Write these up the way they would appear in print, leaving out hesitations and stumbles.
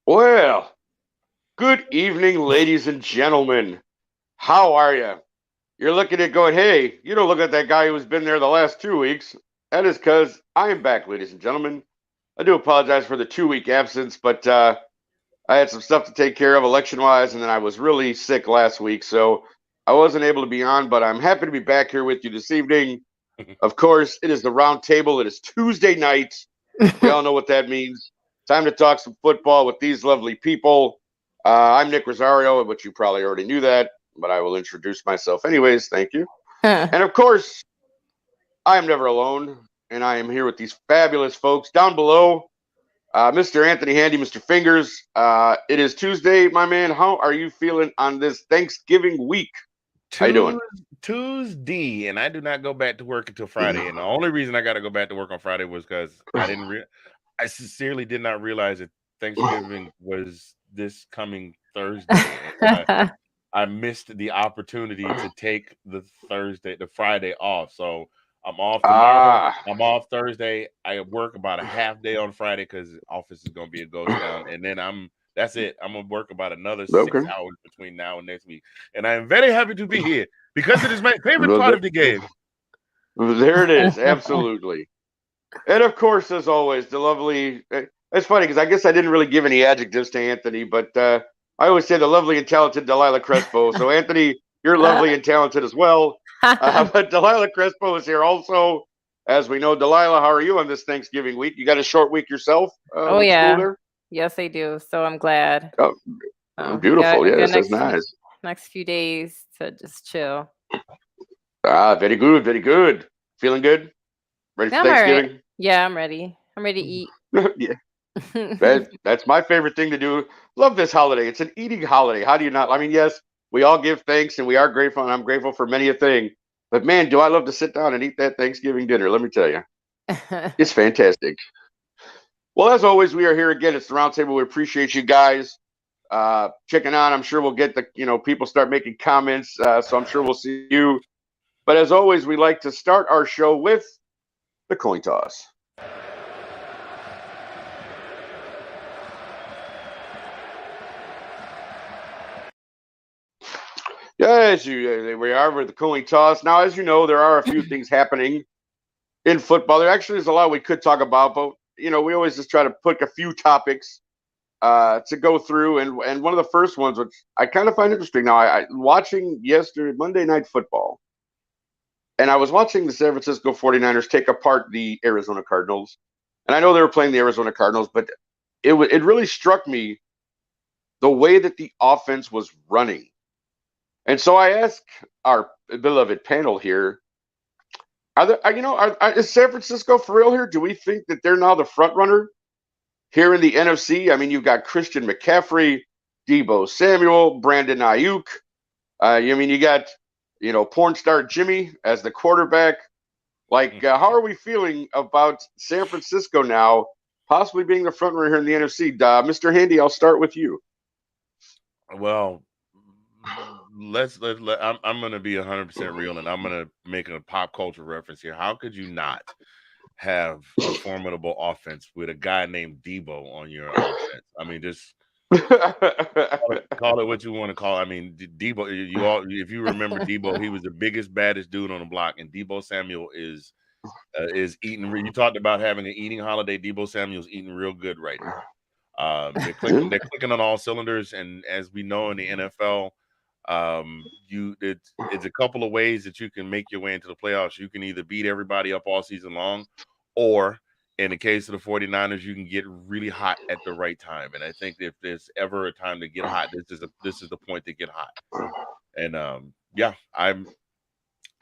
Well, good evening, ladies and gentlemen. How are you? You're looking at going, hey, you don't look at that guy who's been there the last 2 weeks. That is because I am back, ladies and gentlemen. I do apologize for the 2 week absence, but I had some stuff to take care of election-wise, and then I was really sick last week, so I wasn't able to be on, but I'm happy to be back here with you this evening. Of course, it is the Roundtable. It is Tuesday night. We all know what that means. Time to talk some football with these lovely people. I'm Nick Rosario, which you probably already knew that, but I will introduce myself anyways. Thank you. And of course, I am never alone, and I am here with these fabulous folks down below. Mr. Anthony Handy, Mr. Fingers. It is Tuesday, my man. How are you feeling on this Thanksgiving week? How you doing? Tuesday, and I do not go back to work until Friday. And the only reason I got to go back to work on Friday was because I sincerely did not realize that Thanksgiving was this coming Thursday. I missed the opportunity to take the Friday off. So I'm off tomorrow. I'm off Thursday. I work about a half day on Friday because the office is going to be a ghost town. And then that's it. I'm going to work about another 6 hours between now and next week. And I am very happy to be here because it is my favorite part of the game. There it is. Absolutely. And of course, as always, the lovely. It's funny because I guess I didn't really give any adjectives to Anthony, but I always say the lovely and talented Delilah Crespo. So, Anthony, you're lovely and talented as well. But Delilah Crespo is here also. As we know, Delilah, how are you on this Thanksgiving week? You got a short week yourself? Oh, yeah. Yes, I do. So I'm glad. Oh, beautiful. Yes, that's nice. Next few days to just chill. Very good. Very good. Feeling good? Ready for Thanksgiving? Right. Yeah, I'm ready. I'm ready to eat. Yeah. That's my favorite thing to do. Love this holiday. It's an eating holiday. How do you not? I mean, yes, we all give thanks and we are grateful, and I'm grateful for many a thing. But man, do I love to sit down and eat that Thanksgiving dinner. Let me tell you. It's fantastic. Well, as always, we are here again. It's the Roundtable. We appreciate you guys checking on. I'm sure we'll get people start making comments. So I'm sure we'll see you. But as always, we like to start our show with the coin toss. Yes, we are with the coin toss. Now, as you know, there are a few things happening in football. There's a lot we could talk about, but we always just try to pick a few topics to go through. And one of the first ones, which I kind of find interesting. Now, I watching yesterday Monday Night Football, and I was watching the San Francisco 49ers take apart the Arizona Cardinals. And I know they were playing the Arizona Cardinals, but it really struck me the way that the offense was running. And so I asked our beloved panel here, is San Francisco for real here? Do we think that they're now the front runner here in the NFC? I mean, you've got Christian McCaffrey, Deebo Samuel, Brandon Ayuk. You got porn star Jimmy as the quarterback. How are we feeling about San Francisco now, possibly being the front runner here in the NFC? Mr. Handy, I'll start with you. Well, I'm going to be 100% real, and I'm going to make a pop culture reference here. How could you not have a formidable offense with a guy named Deebo on your offense? I mean, just call it what you want to call it. I mean, Deebo, if you remember Deebo, he was the biggest, baddest dude on the block, and Deebo Samuel is eating. You talked about having an eating holiday. Deebo Samuel's eating real good right now. They're clicking on all cylinders, and as we know in the NFL, It's a couple of ways that you can make your way into the playoffs. You can either beat everybody up all season long, or in the case of the 49ers, you can get really hot at the right time. And I think if there's ever a time to get hot, this is the point to get hot. And yeah, I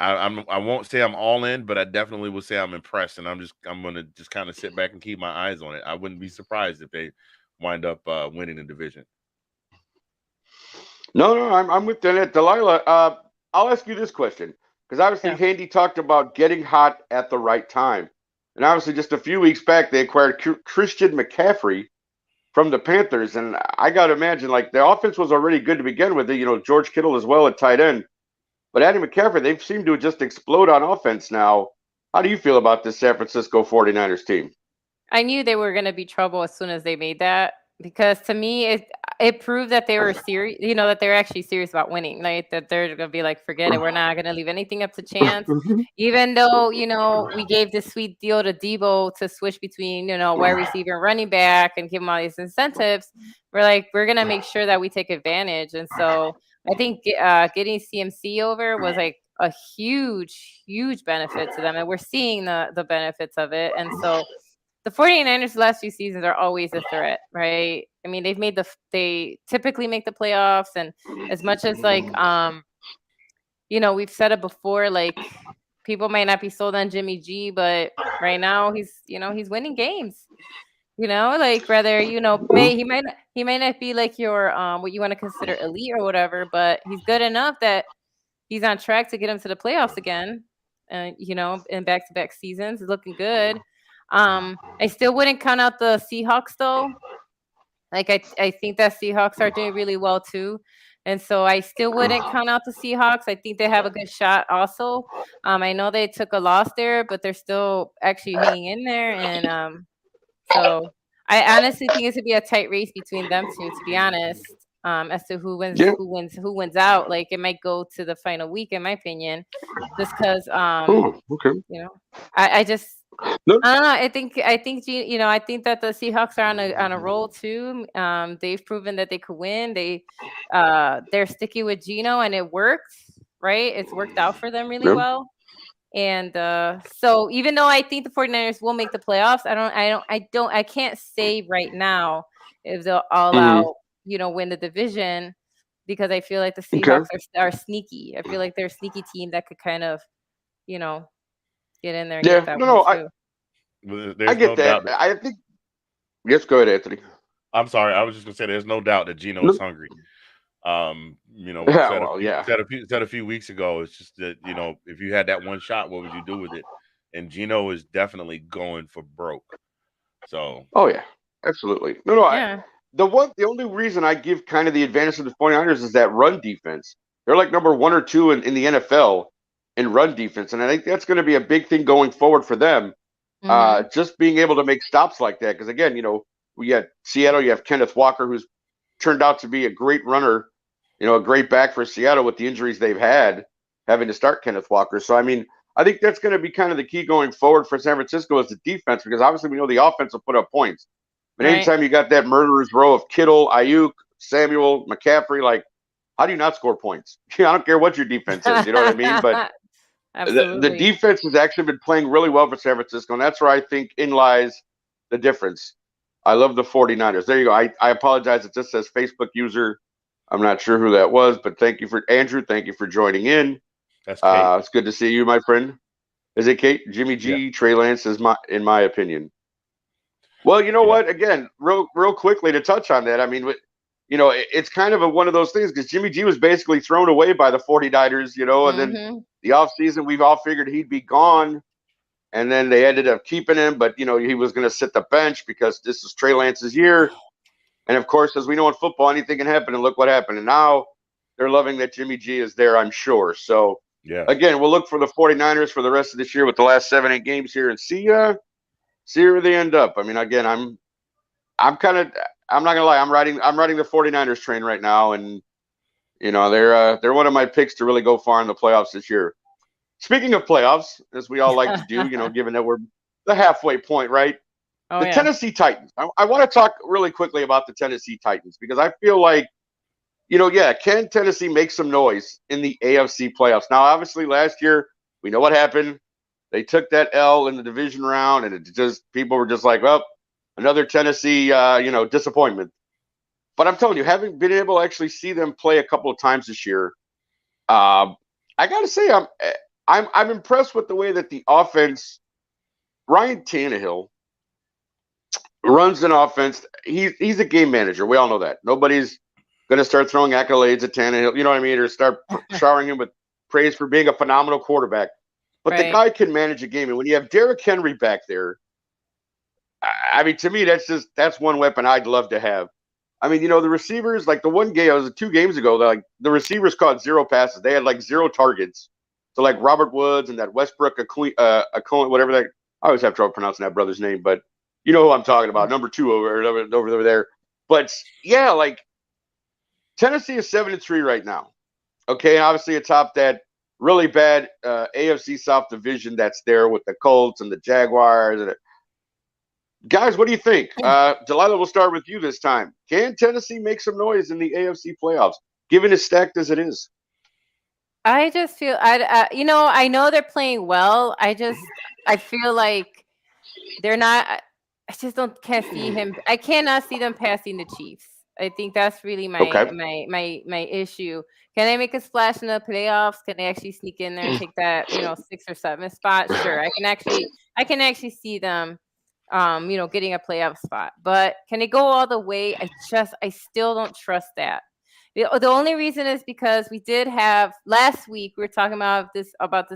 won't say I'm all in, but I definitely will say I'm impressed, and I'm gonna just kind of sit back and keep my eyes on it. I wouldn't be surprised if they wind up winning the division. No, I'm with that. Delilah, I'll ask you this question, because obviously Yeah. Handy talked about getting hot at the right time. And obviously just a few weeks back, they acquired Christian McCaffrey from the Panthers. And I got to imagine, like, the offense was already good to begin with. George Kittle as well at tight end. But adding McCaffrey, they've seemed to just explode on offense now. How do you feel about this San Francisco 49ers team? I knew they were going to be trouble as soon as they made that, because to me it proved that they were serious, that they're actually serious about winning, like that they're going to be like, forget it, we're not going to leave anything up to chance. Even though, we gave this sweet deal to Debo to switch between, wide receiver and running back and give him all these incentives, we're going to make sure that we take advantage. And so I think getting CMC over was like a huge benefit to them, and we're seeing the benefits of it. And so the 49ers the last few seasons are always a threat, right? I mean, they typically make the playoffs, and as much as like we've said it before, like, people might not be sold on Jimmy G, but right now he's winning games. Like, whether he might not be like your what you want to consider elite or whatever, but he's good enough that he's on track to get him to the playoffs again. And in back-to-back seasons, he's looking good. I still wouldn't count out the Seahawks though. Like, I think that Seahawks are doing really well too. And so I still wouldn't count out the Seahawks. I think they have a good shot also. I know they took a loss there, but they're still actually hanging in there. And so I honestly think it's gonna be a tight race between them two, to be honest. As to who wins out. Like, it might go to the final week, in my opinion, just because Okay. I just No. I don't know. I think I think that the Seahawks are on a roll too. They've proven that they could win. They're sticky with Geno, and it worked, right? It's worked out for them really well. And so even though I think the 49ers will make the playoffs, I can't say right now if they'll all out, win the division, because I feel like the Seahawks are sneaky. I feel like they're a sneaky team that could kind of, get in there and get that one too. I get that. I think. Yes, go ahead, Anthony. I'm sorry. I was just gonna say there's no doubt that Geno is hungry. Said a few weeks ago, it's just that, if you had that one shot, what would you do with it? And Geno is definitely going for broke. So. Oh yeah, absolutely. No. Yeah. The only reason I give kind of the advantage to the 49ers is that run defense. They're like number 1 or 2 in the NFL in run defense, and I think that's going to be a big thing going forward for them. Just being able to make stops like that, because again, we got Seattle, you have Kenneth Walker, who's turned out to be a great runner, a great back for Seattle with the injuries they've had, having to start Kenneth Walker. So, I mean, I think that's going to be kind of the key going forward for San Francisco is the defense, because obviously we know the offense will put up points. But anytime you got that murderer's row of Kittle, Ayuk, Samuel, McCaffrey, like, how do you not score points? I don't care what your defense is, you know what I mean? But the defense has actually been playing really well for San Francisco, and that's where I think in lies the difference. I love the 49ers. There you go. I apologize. It just says Facebook user. I'm not sure who that was, but thank you for Andrew. Thank you for joining in. That's Kate. It's good to see you, my friend. Is it Kate? Jimmy G, Trey Lance is in my opinion. Well, you know what? Again, real quickly to touch on that. I mean, it's kind of one of those things, because Jimmy G was basically thrown away by the 49ers, and then the offseason, we've all figured he'd be gone. And then they ended up keeping him, but, he was going to sit the bench because this is Trey Lance's year. And, of course, as we know in football, anything can happen, and look what happened. And now they're loving that Jimmy G is there, I'm sure. So, again, we'll look for the 49ers for the rest of this year with the last 7-8 games here and see where they end up. I mean, again, I'm not going to lie. I'm riding the 49ers train right now, and, they're one of my picks to really go far in the playoffs this year. Speaking of playoffs, as we all like to do, given that we're the halfway point, right? Tennessee Titans. I want to talk really quickly about the Tennessee Titans, because I feel like can Tennessee make some noise in the AFC playoffs? Now, obviously, last year we know what happened. They took that L in the division round, and people were just like, well, another Tennessee, disappointment. But I'm telling you, having been able to actually see them play a couple of times this year, I got to say I'm impressed with the way that the offense. Ryan Tannehill runs an offense. He's a game manager. We all know that. Nobody's going to start throwing accolades at Tannehill, you know what I mean, or start showering him with praise for being a phenomenal quarterback. But the guy can manage a game, and when you have Derrick Henry back there, I mean, to me, that's one weapon I'd love to have. I mean, the receivers, like the one game, it was 2 games ago, the receivers caught 0 passes. They had like 0 targets. So like Robert Woods and that Westbrook, whatever that. I always have trouble pronouncing that brother's name, but you know who I'm talking about. Number 2 over there. But yeah, like Tennessee is 7-3 right now. Okay, and obviously atop that really bad AFC South division that's there with the Colts and the Jaguars. Guys, what do you think? Delilah, we'll start with you this time. Can Tennessee make some noise in the AFC playoffs, given as stacked as it is? I just feel I know they're playing well. I feel like they're not. I just can't see him. I cannot see them passing the Chiefs. I think that's really my issue. Can they make a splash in the playoffs? Can they actually sneak in there and take that 6 or 7 spot? Sure, I can actually see them getting a playoff spot. But can they go all the way? I still don't trust that. The only reason is because we did have last week, we were talking about this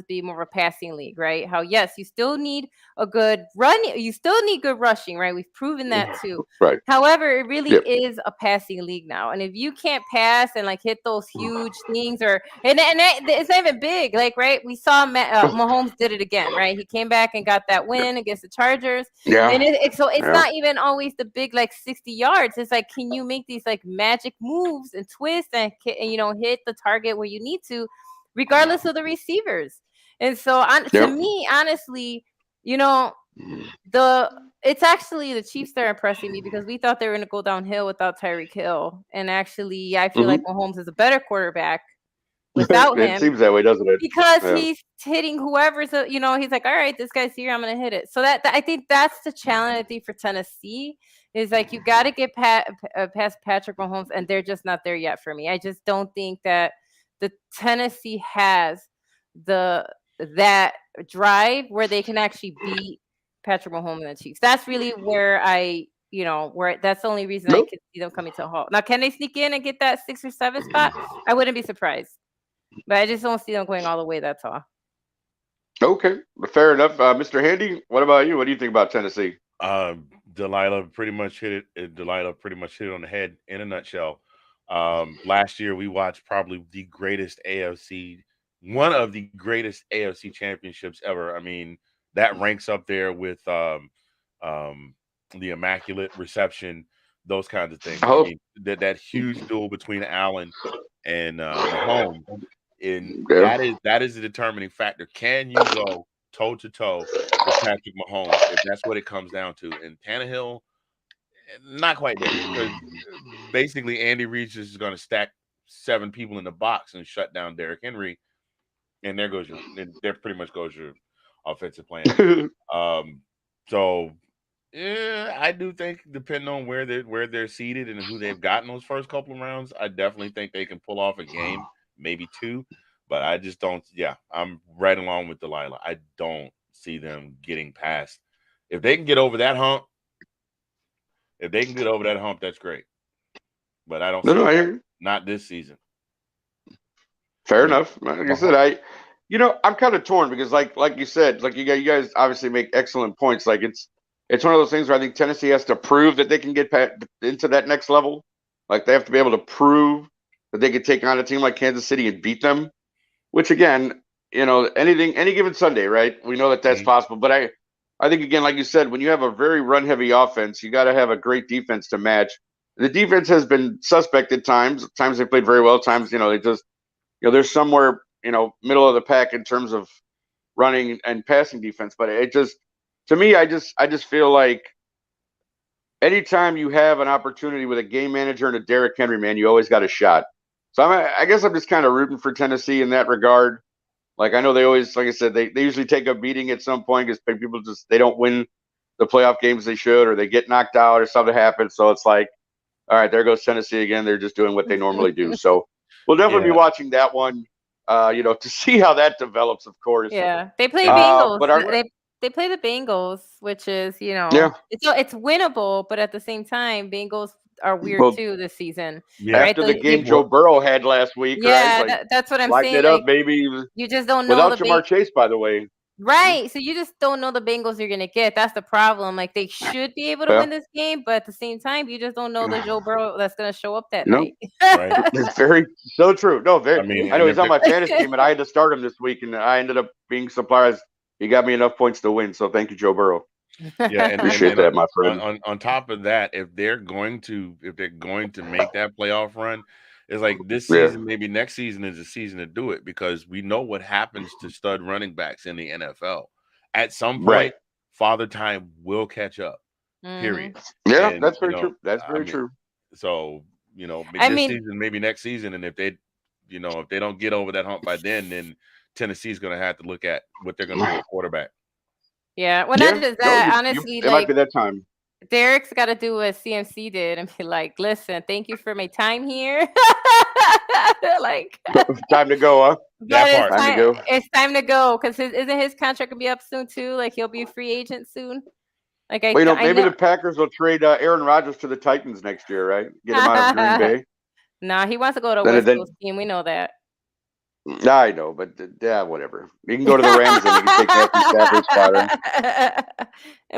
being more of a passing league, right? How, yes, you still need a good run. You still need good rushing, right? We've proven that too. Right. However, it really is a passing league now. And if you can't pass and like hit those huge things it's not even big, like, right? We saw Mahomes did it again, right? He came back and got that win against the Chargers. Yeah. And it's not even always the big, like 60 yards. It's like, can you make these like magic moves and twist and hit the target where you need to, regardless of the receivers? And so to me, honestly, it's actually the Chiefs that are impressing me, because we thought they were going to go downhill without Tyreek Hill, and actually I feel like Mahomes is a better quarterback without him. It seems that way, doesn't it? Because he's hitting whoever's, he's like, all right, this guy's here, I'm going to hit it. So that I think that's the challenge, I think, for Tennessee, is like, you got to get past Patrick Mahomes, and they're just not there yet for me. I just don't think that the Tennessee has that drive where they can actually beat Patrick Mahomes and the Chiefs. That's really where that's the only reason I could see them coming to a halt. Now, can they sneak in and get that 6 or 7 spot? I wouldn't be surprised. But I just don't see them going all the way. That's all. Okay, fair enough. Mr. Handy, what about you? What do you think about Tennessee? Delilah pretty much hit it on the head in a nutshell. Last year we watched probably one of the greatest AFC championships ever. I mean, that ranks up there with the Immaculate Reception, those kinds of things. I mean, that huge duel between Allen and Mahomes. And that is the determining factor. Can you go toe to toe with Patrick Mahomes, if that's what it comes down to? And Tannehill, not quite there, because basically Andy Reid is going to stack 7 people in the box and shut down Derrick Henry, and there pretty much goes your offensive plan. So I do think, depending on where they're seated and who they've gotten those first couple of rounds, I definitely think they can pull off a game. Maybe 2, but I just don't. Yeah, I'm right along with Delilah. I don't see them getting past. If they can get over that hump, that's great. But I don't. Not this season. Fair enough. Like I said, I'm kind of torn, because like you said, like you guys obviously make excellent points. Like it's one of those things where I think Tennessee has to prove that they can get into that next level. Like they have to be able to prove that they could take on a team like Kansas City and beat them, which again, any given Sunday, right? We know that that's possible. But I think, again, like you said, when you have a very run-heavy offense, you got to have a great defense to match. The defense has been suspect at times. Times they played very well. Times, they just, they're somewhere, middle of the pack in terms of running and passing defense. But it just, to me, I just feel like anytime you have an opportunity with a game manager and a Derrick Henry, man, you always got a shot. So I guess I'm just kind of rooting for Tennessee in that regard. Like I know they always, like I said, they usually take a beating at some point because people they don't win the playoff games they should, or they get knocked out, or something happens. So it's like, all right, there goes Tennessee again. They're just doing what they normally do. So we'll definitely be Yeah, watching that one, to see how that develops, of course. Yeah, they play and Bengals. But our, They play the Bengals, which is yeah, it's winnable, but at the same time, Bengals are weird well, too this season, yeah. right? after the game They Joe Well, Burrow had last week, right? yeah, Like that's what I'm lighten saying. it up, Like baby. you just don't know Without the Jamar Chase, by the way. right. So you just don't know the Bengals you're gonna get. That's the problem. Like they should be able to Yeah. win this game, but at the same time, you just don't know the Joe Burrow that's gonna show up that No, night. right. it's very so true. No, very. I mean, I know and he's if on it, my fantasy team, and I had to start him this week, and I ended up being surprised. He got me enough points to win. So thank you, Joe Burrow. yeah, and Appreciate that, my friend. on top of that, if they're going to make that playoff run, it's like this Yeah. season, maybe next season is the season to do it because we know what happens to stud running backs in the NFL. At some point, Right. father time will catch up. Period. Yeah, And that's very true. That's I very mean, true. so I this mean, season, maybe next season, and if they don't get over that hump by then Tennessee's going to have to look at what they're going to do at quarterback. yeah. Well, Yeah. not just No, that. Honestly, it might like be that time. Derek's got to do what CMC did and be like, "Listen, thank you for my time here." Like, Time to go, huh? That part. Time to go. It's time to go because isn't his contract gonna be up soon too? Like he'll be a free agent soon. Like Well, I maybe know. the Packers will trade Aaron Rodgers to the Titans next year, right? Get him out of Green Bay. Nah, he wants to go to a Then, West then Coast team. We know that. I know, but yeah, whatever. You can go to the Rams and you can take Matthew Stafford's spot.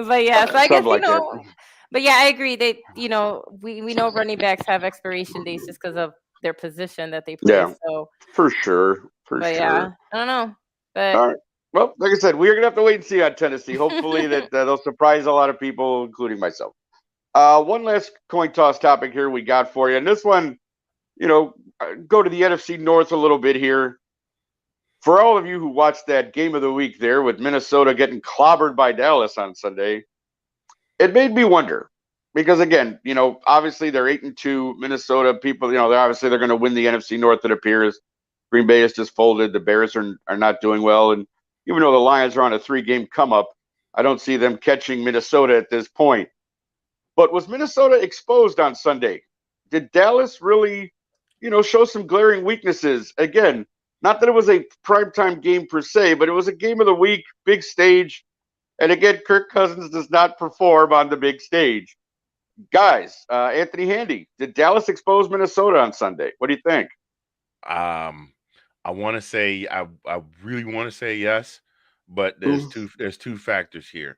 But yeah, so I guess Something like that. But yeah, I agree. They, we know running backs have expiration dates just because of their position that they play. Yeah, So for sure. but yeah, I don't know. But All right. Well, like I said, we're gonna have to wait and see on Tennessee. Hopefully that they'll surprise a lot of people, including myself. One last coin toss topic here we got for you, and this one, go to the NFC North a little bit here. For all of you who watched that game of the week there with Minnesota getting clobbered by Dallas on Sunday, it made me wonder because again, obviously they're 8-2. Minnesota people, they're going to win the NFC North. It appears Green Bay has just folded. The Bears are not doing well, and even though the Lions are on a 3-game come up, I don't see them catching Minnesota at this point. But was Minnesota exposed on Sunday? Did Dallas really, show some glaring weaknesses? Again, not that it was a primetime game per se, but it was a game of the week, big stage. And again, Kirk Cousins does not perform on the big stage. Guys, Anthony Handy, did Dallas expose Minnesota on Sunday? What do you think? I want to say I really want to say yes, but there's two factors here.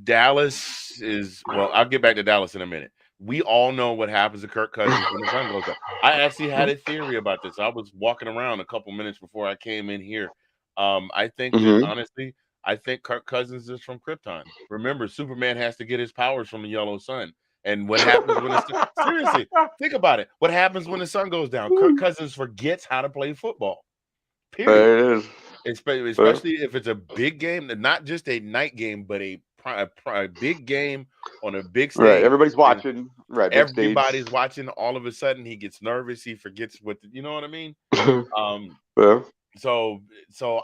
Dallas is I'll get back to Dallas in a minute. We all know what happens to Kirk Cousins when the sun goes up. I actually had a theory about this. I was walking around a couple minutes before I came in here. I think that honestly, I think Kirk Cousins is from Krypton. Remember, Superman has to get his powers from the yellow sun. And what happens when seriously, think about it. What happens when the sun goes down? Kirk Cousins forgets how to play football. Period. Especially if it's a big game, not just a night game, but a big game on a big stage. Right, everybody's watching. Right, everybody's watching. All of a sudden, he gets nervous. He forgets you know what I mean. Yeah. So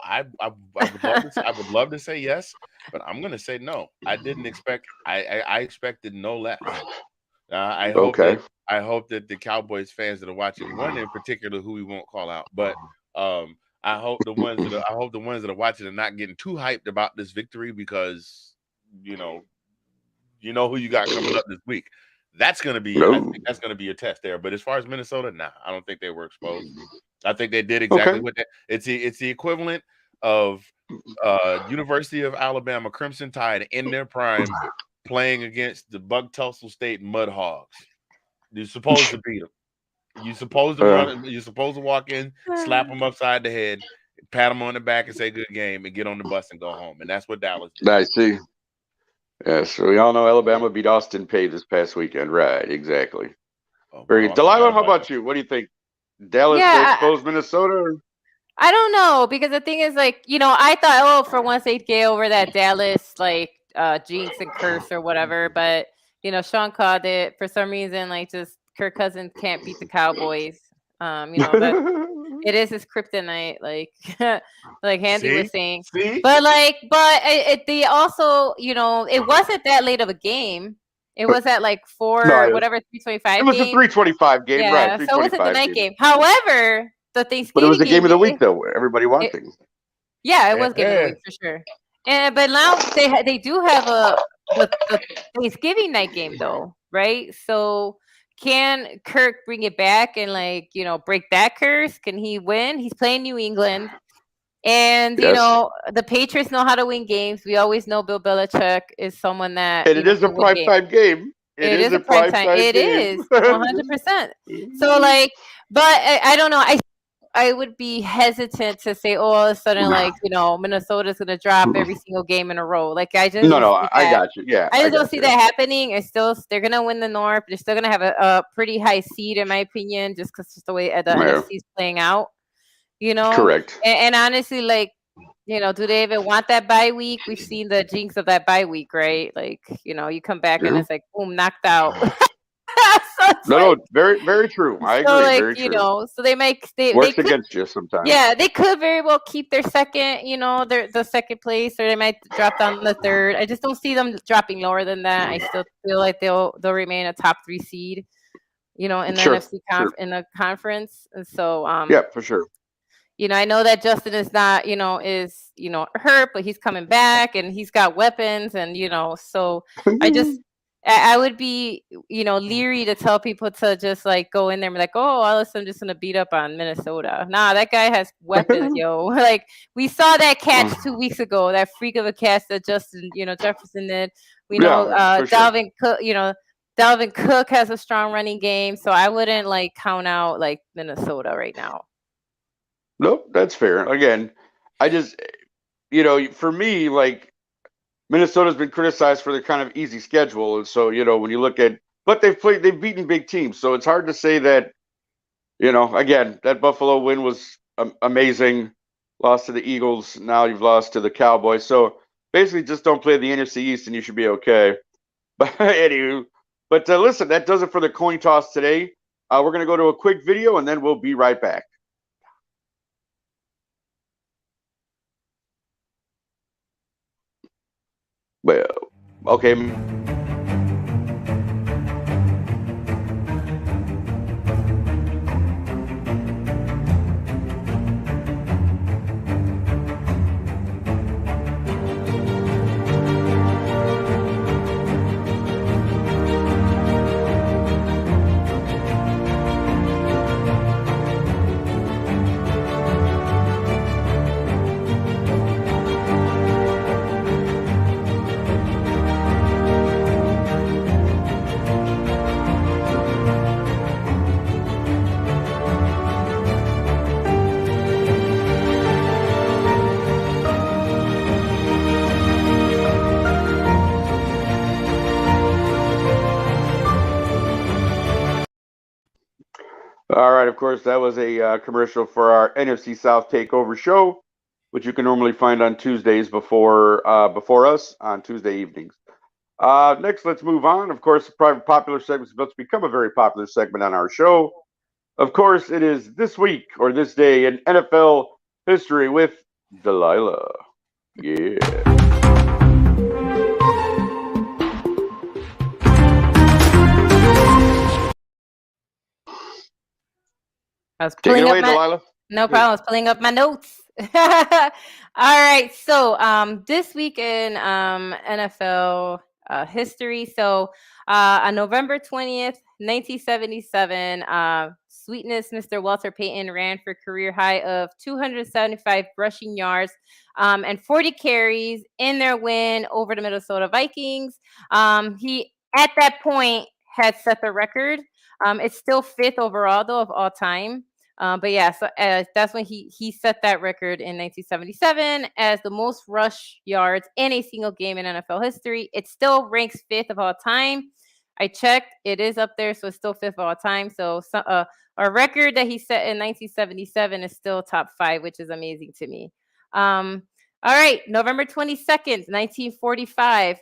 I would love to say yes, but I'm gonna say no. I didn't expect. I expected no less. I hope that the Cowboys fans that are watching, one in particular who we won't call out, but I hope the ones that are watching are not getting too hyped about this victory because you know who you got coming up this week. That's gonna be I think that's gonna be a test there. But as far as Minnesota, nah, I don't think they were exposed. I think they did exactly what it's the equivalent of University of Alabama Crimson Tide in their prime playing against the Bug-Tussle State Mudhogs. You're supposed to beat them. You're supposed to run. You're supposed to walk in, slap them upside the head, pat them on the back, and say "good game," and get on the bus and go home. And that's what Dallas did. I see. Yeah, so we all know Alabama beat Austin Peay this past weekend. Right, exactly. Very good. Delilah, how about you? What do you think? Dallas exposed Minnesota? Or? I don't know because the thing is, I thought, for once they'd get over that Dallas jinx and curse or whatever, but Sean called it for some reason, just Kirk Cousins can't beat the Cowboys. That it is his kryptonite, like like Andy was saying. See? But they also, it wasn't that late of a game. It was at like No, whatever, 325 it was a game. 325 game, right? Yeah, so it wasn't the 325 night game. However, the But it Thanksgiving was the game of the week, it, though. Everybody watching. yeah, it was game of the week for sure. But now they do have the Thanksgiving night game though, right? So can Kirk bring it back and break that curse? Can he win? He's playing New England. And Yes. the Patriots know how to win games. We always know Bill Belichick is someone that And it is a primetime game. It is a prime time. It is 100%. So but I don't know. I would be hesitant to say, all of a sudden, Minnesota's going to drop every single game in a row. Like I just I got you. Yeah, I just don't see that happening. They're going to win the North. They're still going to have a pretty high seed, in my opinion, just because the way the NFC is playing out. Correct. And honestly, do they even want that bye week? We've seen the jinx of that bye week, right? You come back and it's like, boom, knocked out. No, very, very true. I agree. Very true. So they works could, against you sometimes. Yeah, they could very well keep their second, the second place, or they might drop down the third. I just don't see them dropping lower than that. I still feel like they'll remain a top 3 seed, in the NFC in the conference. And so, yeah, for sure. I know that Justin is not, is hurt, but he's coming back and he's got weapons, and so I would be, leery to tell people to just go in there and be like, oh, I'm just gonna beat up on Minnesota. Nah, that guy has weapons, yo. We saw that catch 2 weeks ago, that freak of a catch that Justin, Jefferson did. We know Dalvin Cook, Dalvin Cook has a strong running game, so I wouldn't count out Minnesota right now. Nope, that's fair. Again, I just, for me, Minnesota's been criticized for their kind of easy schedule, and so when you look at, but they've beaten big teams, so it's hard to say that, again, that Buffalo win was amazing. Lost to the Eagles, now you've lost to the Cowboys, so basically just don't play the NFC East and you should be okay. But anywho, listen, that does it for the coin toss today. We're gonna go to a quick video and then we'll be right back. Well, okay. All right, of course, that was a commercial for our NFC South Takeover show, which you can normally find on Tuesdays before us on Tuesday evenings. Next, let's move on. Of course, the private popular segment is about to become a very popular segment on our show. Of course, it is this week or this day in NFL history with Delilah. Yeah. I was pulling up Delilah. No problem. I was pulling up my notes. All right. So this week in NFL history. So on November 20th, 1977, Sweetness Mr. Walter Payton ran for a career high of 275 rushing yards and 40 carries in their win over the Minnesota Vikings. He, at that point, had set the record. It's still 5th overall, though, of all time. But yeah, so that's when he set that record in 1977 as the most rush yards in a single game in NFL history. It still ranks 5th of all time. I checked; it is up there, so it's still 5th of all time. So a record that he set in 1977 is still top 5, which is amazing to me. All right, November 22nd, 1945.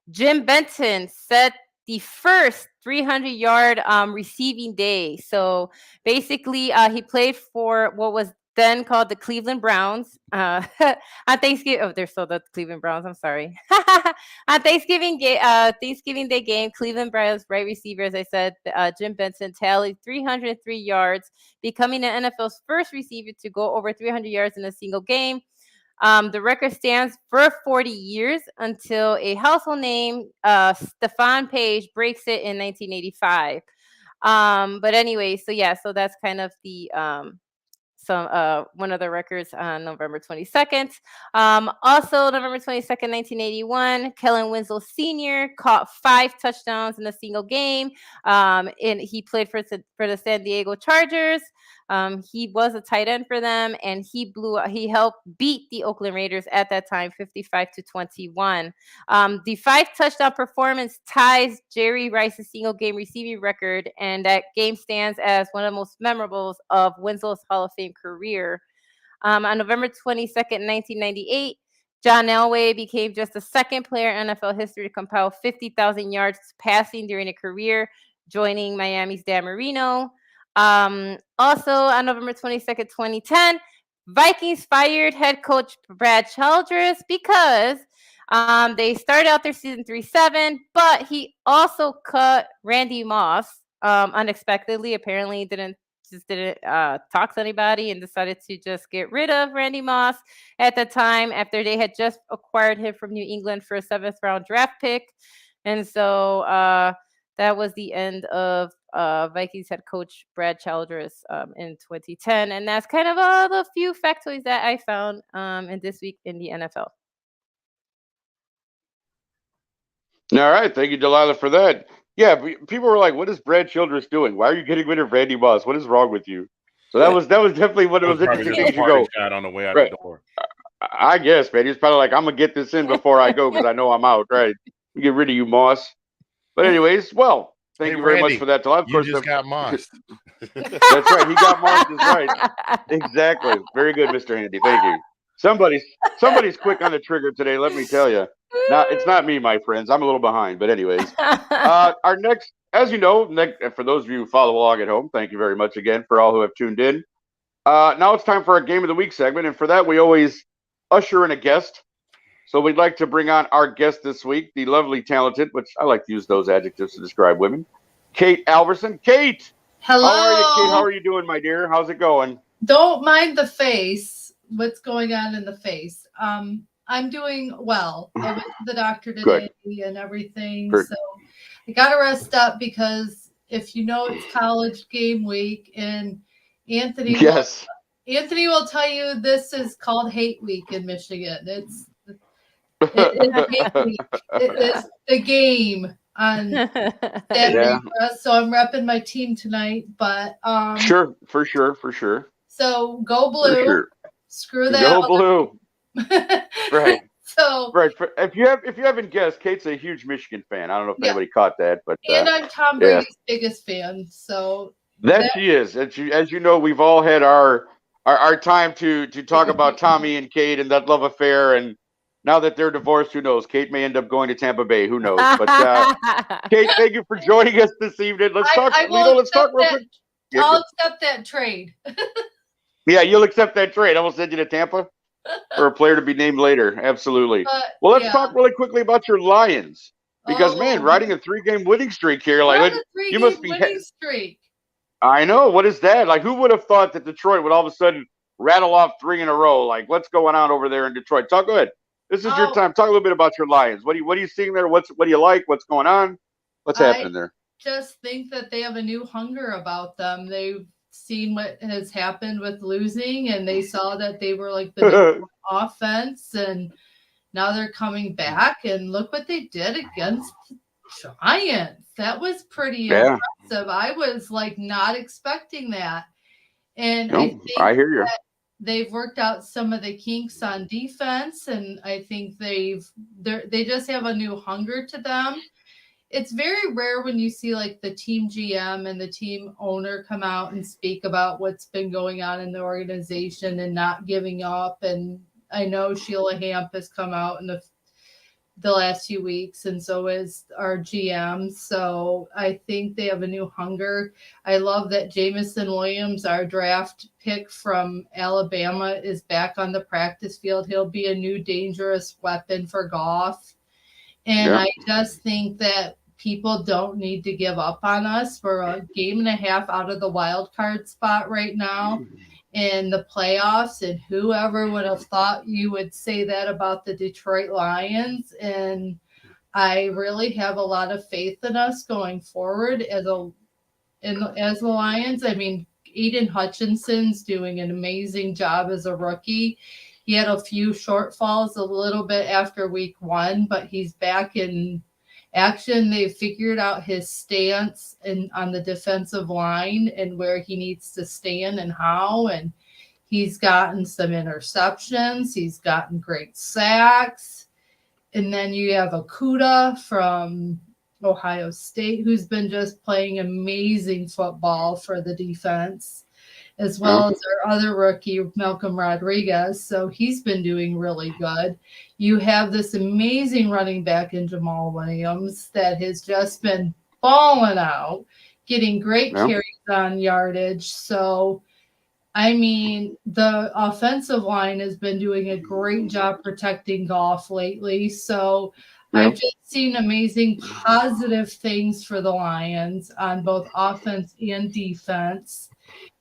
Jim Benton set the first 300-yard receiving day. So basically, he played for what was then called the Cleveland Browns. On Thanksgiving, they're still the Cleveland Browns. I'm sorry. On Thanksgiving Day game, Cleveland Browns right receiver, as I said, Jim Benson tallied 303 yards, becoming the NFL's first receiver to go over 300 yards in a single game. The record stands for 40 years until a household name, Stephon Page, breaks it in 1985. But anyway, so that's kind of the one of the records on November 22nd. Also, November 22nd, 1981, Kellen Winslow Sr. caught 5 touchdowns in a single game. And he played for the San Diego Chargers. He was a tight end for them, and he helped beat the Oakland Raiders at that time, 55-21. The 5 touchdown performance ties Jerry Rice's single game receiving record, and that game stands as one of the most memorable of Winslow's Hall of Fame career. On November 22nd, 1998, John Elway became just the second player in NFL history to compile 50,000 yards passing during a career, joining Miami's Dan Marino. Also on November 22nd, 2010, Vikings fired head coach Brad Childress because they started out their season 3-7, but he also cut Randy Moss unexpectedly. Apparently didn't talk to anybody and decided to just get rid of Randy Moss at the time after they had just acquired him from New England for a 7th round draft pick. And so that was the end of Vikings head coach Brad Childress in 2010. And that's kind of the few factoids that I found in this week in the NFL. All right. Thank you, Delilah, for that. Yeah, people were like, what is Brad Childress doing? Why are you getting rid of Randy Moss? What is wrong with you? So that was definitely one of those interesting things you go. Shot on the way out right. the door. I guess, man. He was probably like, I'm going to get this in before I go because I know I'm out, right? Get rid of you, Moss. But anyways, well, thank you very Randy, much for that, Delilah. You just got Moss. That's right. He got Moss, is right. Exactly. Very good, Mr. Handy. Thank you. Somebody's quick on the trigger today, let me tell you. Now, it's not me, my friends. I'm a little behind, but anyways. Our next, as you know, for those of you who follow along at home, thank you very much again for all who have tuned in. Now it's time for our Game of the Week segment, and for that, we always usher in a guest. So we'd like to bring on our guest this week, the lovely, talented, which I like to use those adjectives to describe women, Kate Alverson. Kate! Hello! How are you, Kate? How are you doing, my dear? How's it going? Don't mind the face. What's going on in the face? I'm doing well. I went to the doctor today and everything. Good. So I got to rest up because if you know it's college game week, and Anthony will tell you this is called hate week in Michigan. It is hate week. It is the game on Saturday for us. So I'm repping my team tonight. But sure, for sure. So go blue. Sure. Screw that. Go blue. Right. So right. If you haven't guessed, Kate's a huge Michigan fan. I don't know if anybody caught that, but and I'm Tom Brady's biggest fan. So that she is. As you know, we've all had our time to talk about Tommy and Kate and that love affair, and now that they're divorced, who knows? Kate may end up going to Tampa Bay. Who knows? But Kate, thank you for joining us this evening. Let's talk. Let's talk real quick. I'll accept that trade. Yeah, you'll accept that trade. I will send you to Tampa for a player to be named later. Absolutely. Well, let's talk really quickly about your Lions. Because, man, riding a 3-game winning streak here. Like, you must be winning streak. I know. What is that? Like, who would have thought that Detroit would all of a sudden rattle off 3 in a row? Like, what's going on over there in Detroit? Go ahead. This is your time. Talk a little bit about your Lions. What are you seeing there? What do you like? What's going on? What's happening there? Just think that they have a new hunger about them. They've seen what has happened with losing, and they saw that they were like the offense, and now they're coming back, and look what they did against the Giants. That was pretty impressive. I was like not expecting that. And I think I hear you. They've worked out some of the kinks on defense, and I think they just have a new hunger to them. It's very rare when you see like the team GM and the team owner come out and speak about what's been going on in the organization and not giving up. And I know Sheila Hamp has come out and the last few weeks, and so is our GM. So I think they have a new hunger. I love that Jamison Williams, our draft pick from Alabama, is back on the practice field. He'll be a new dangerous weapon for Goff. And I just think that people don't need to give up on us. We're a game and a half out of the wild card spot right now in the playoffs, and whoever would have thought you would say that about the Detroit Lions. And I really have a lot of faith in us going forward as the Lions. I mean, Aiden Hutchinson's doing an amazing job as a rookie. He had a few shortfalls a little bit after week 1, but he's back in action. They've figured out his stance on the defensive line and where he needs to stand and how. And he's gotten some interceptions. He's gotten great sacks. And then you have Okudah from Ohio State, who's been just playing amazing football for the defense, as well as our other rookie, Malcolm Rodriguez. So he's been doing really good. You have this amazing running back in Jamal Williams that has just been balling out, getting great carries on yardage. So, I mean, the offensive line has been doing a great job protecting Goff lately. So I've just seen amazing positive things for the Lions on both offense and defense.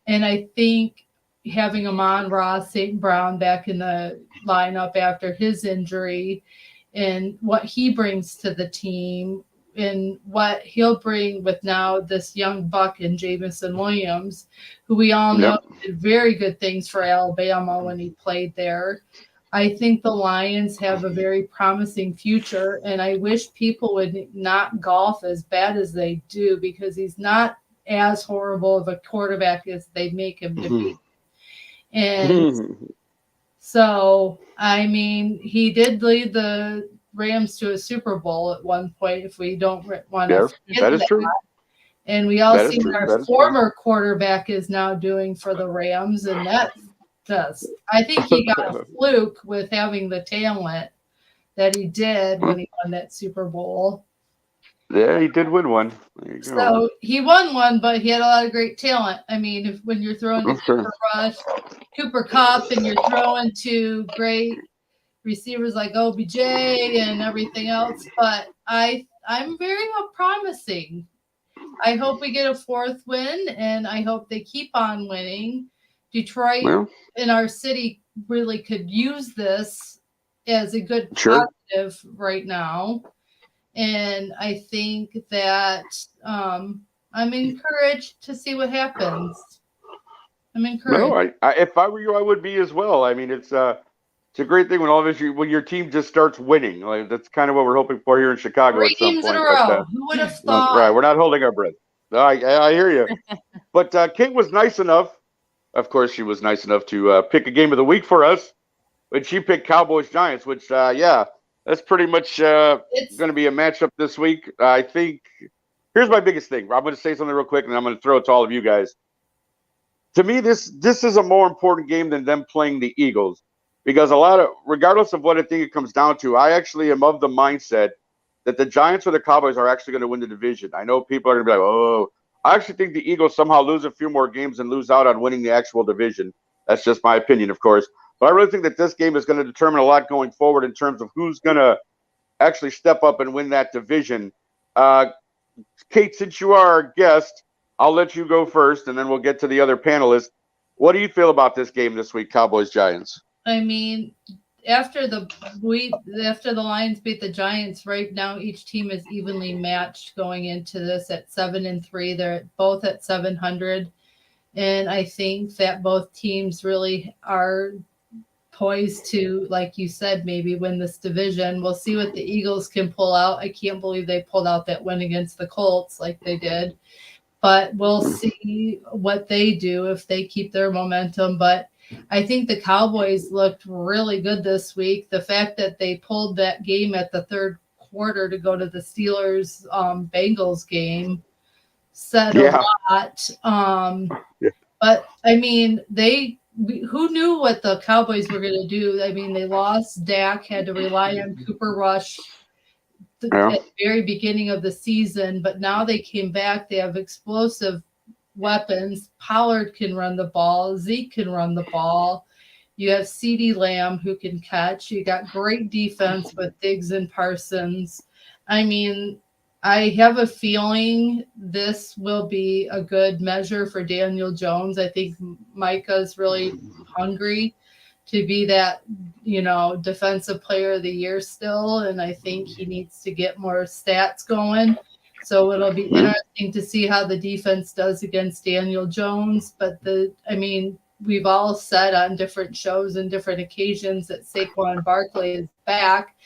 And I think having Amon-Ra St. Brown back in the lineup after his injury and what he brings to the team and what he'll bring with now this young buck and Jamison Williams, who we all know did very good things for Alabama when he played there. I think the Lions have a very promising future, and I wish people would not Goff as bad as they do, because he's not as horrible of a quarterback as they make him to be. And so, I mean, he did lead the Rams to a Super Bowl at one point, if we don't want to forget that is true. And we all see what our former quarterback is now doing for the Rams, and that's just, I think he got a fluke with having the talent that he did when he won that Super Bowl. Yeah, he did win one. So he won one, but he had a lot of great talent. I mean, when you're throwing to Cooper Rush, Cooper Kupp, and you're throwing to great receivers like OBJ and everything else, but I'm very promising. I hope we get a 4th win, and I hope they keep on winning. Detroit in our city really could use this as a good positive right now. And I think that I'm encouraged to see what happens. I'm encouraged. No, if I were you, I would be as well. I mean, it's a great thing when your team just starts winning. Like, that's kind of what we're hoping for here in Chicago. 3 at some games point. in a row. Who would have thought? Right, we're not holding our breath. No, I hear you. But Kate was nice enough. Of course, she was nice enough to pick a game of the week for us. But she picked Cowboys Giants, which that's pretty much going to be a matchup this week. I think here's my biggest thing. I'm going to say something real quick, and I'm going to throw it to all of you guys. To me, this is a more important game than them playing the Eagles, because regardless of what I think it comes down to, I actually am of the mindset that the Giants or the Cowboys are actually going to win the division. I know people are going to be like, oh, I actually think the Eagles somehow lose a few more games and lose out on winning the actual division. That's just my opinion, of course. But I really think that this game is going to determine a lot going forward in terms of who's going to actually step up and win that division. Kate, since you are our guest, I'll let you go first, and then we'll get to the other panelists. What do you feel about this game this week, Cowboys-Giants? I mean, after the Lions beat the Giants, right now each team is evenly matched going into this at 7-3. They're both at 700, and I think that both teams really are poised to, like you said, maybe win this division. We'll see what the Eagles can pull out. I can't believe they pulled out that win against the Colts like they did, but we'll see what they do if they keep their momentum. But I think the Cowboys looked really good this week. The fact that they pulled that game at the third quarter to go to the Steelers Bengals game said a lot. But I mean, who knew what the Cowboys were going to do? I mean, they lost Dak, had to rely on Cooper Rush at the very beginning of the season, but now they came back. They have explosive weapons. Pollard can run the ball. Zeke can run the ball. You have CeeDee Lamb who can catch. You got great defense with Diggs and Parsons. I mean, I have a feeling this will be a good measure for Daniel Jones. I think Micah's really hungry to be that, defensive player of the year still. And I think he needs to get more stats going. So it'll be interesting to see how the defense does against Daniel Jones. But we've all said on different shows and different occasions that Saquon Barkley is back,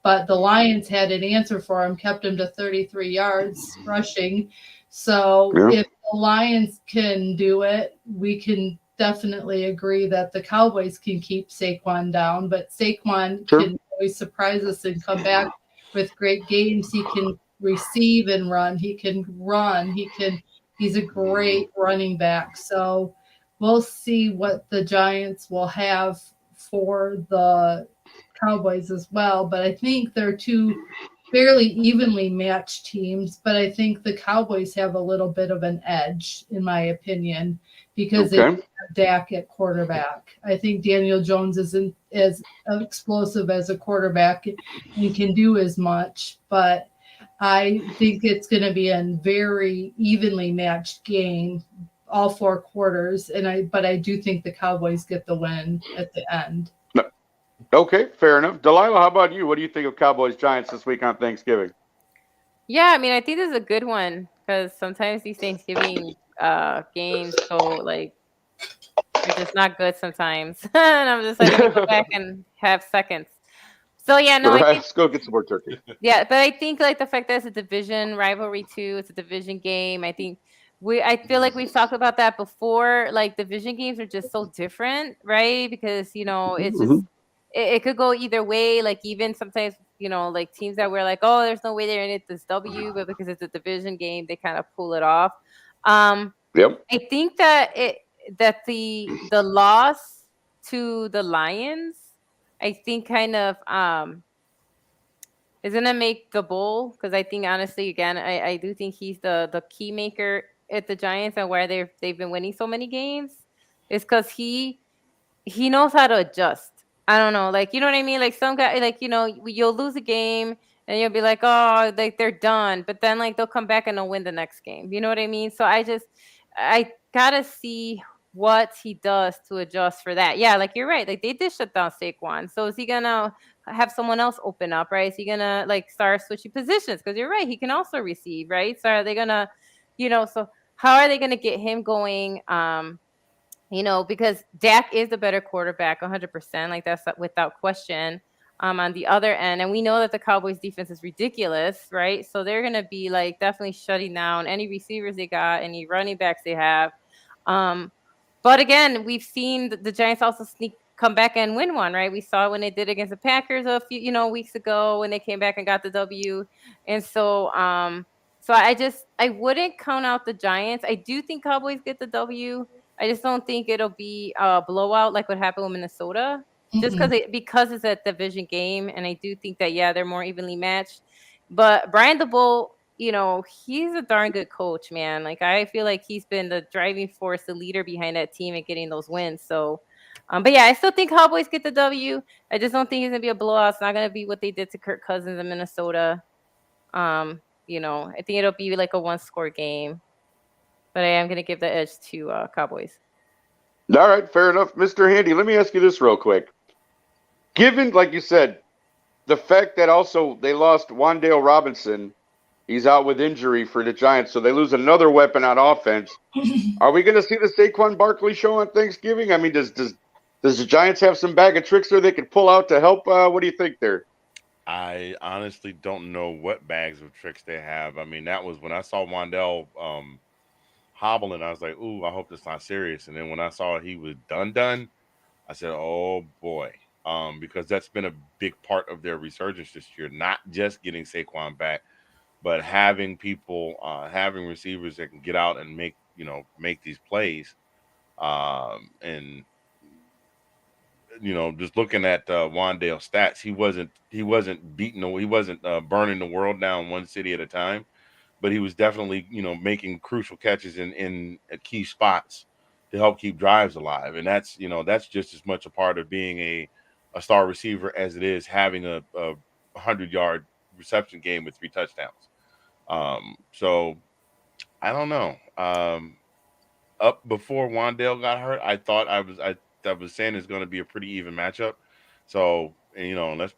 but the Lions had an answer for him, kept him to 33 yards rushing. So if the Lions can do it, we can definitely agree that the Cowboys can keep Saquon down, but Saquon can always surprise us and come back with great games. He can receive and run. He can run. He's a great running back. So we'll see what the Giants will have for the Cowboys as well. But I think they're two fairly evenly matched teams. But I think the Cowboys have a little bit of an edge, in my opinion, because they have Dak at quarterback. I think Daniel Jones isn't as explosive as a quarterback and can do as much. But I think it's going to be a very evenly matched game, all 4 quarters, but I do think the Cowboys get the win at the end. Okay, fair enough. Delilah, how about you? What do you think of Cowboys Giants this week on Thanksgiving? Yeah, I mean, I think this is a good one because sometimes these Thanksgiving games they're just not good sometimes, and I'm just like, let me go back and have seconds. So yeah, no, Let's go get some more turkey. Yeah, but I think the fact that it's a division rivalry too, it's a division game. I feel like we've talked about that before. Like division games are just so different, right? Because it's just it could go either way. Like even sometimes like teams that were like, oh, there's no way they're in it this W, but because it's a division game, they kind of pull it off. I think that the loss to the Lions, I think kind of is gonna make the bowl because I think honestly, again, I do think he's the key maker at the Giants and why they've been winning so many games is because he knows how to adjust. I don't know, like you know what I mean. Like some guy, like you'll lose a game and you'll be like, oh, like they're done, but then like they'll come back and they'll win the next game. You know what I mean? So I gotta see what he does to adjust for that. Yeah, like you're right. Like they did shut down Saquon. So is he gonna have someone else open up, right? Is he gonna like start switching positions? Because you're right, he can also receive, right? So are they gonna, so how are they gonna get him going? Because Dak is the better quarterback, 100%. Like that's without question. On the other end, and we know that the Cowboys defense is ridiculous, right? So they're gonna be like definitely shutting down any receivers they got, any running backs they have. But again, we've seen the Giants also come back and win one, right? We saw when they did against the Packers a few, weeks ago when they came back and got the W. And so, so I wouldn't count out the Giants. I do think Cowboys get the W. I just don't think it'll be a blowout like what happened with Minnesota, just because it's a division game. And I do think that, yeah, they're more evenly matched. But Brian DeBoer, he's a darn good coach, man. Like I feel like he's been the driving force, the leader behind that team and getting those wins. So, but yeah, I still think Cowboys get the W. I just don't think it's gonna be a blowout. It's not gonna be what they did to Kirk Cousins in Minnesota. I think it'll be like a 1-score game. But I am gonna give the edge to Cowboys. All right, fair enough, Mr. Handy. Let me ask you this real quick. Given, like you said, the fact that also they lost Wan'Dale Robinson, he's out with injury for the Giants, so they lose another weapon on offense. Are we going to see the Saquon Barkley show on Thanksgiving? I mean, does the Giants have some bag of tricks there they could pull out to help? What do you think there? I honestly don't know what bags of tricks they have. I mean, that was when I saw Wan'Dale hobbling, I was like, ooh, I hope that's not serious. And then when I saw he was done, I said, oh boy. Because that's been a big part of their resurgence this year, not just getting Saquon back, but having people, having receivers that can get out and make these plays. And just looking at Wandale's stats, he wasn't burning the world down one city at a time, but he was definitely making crucial catches in key spots to help keep drives alive, and that's just as much a part of being a star receiver as it is having a 100-yard reception game with 3 touchdowns. So I don't know. Up before Wandale got hurt, I thought I was saying it's going to be a pretty even matchup. So unless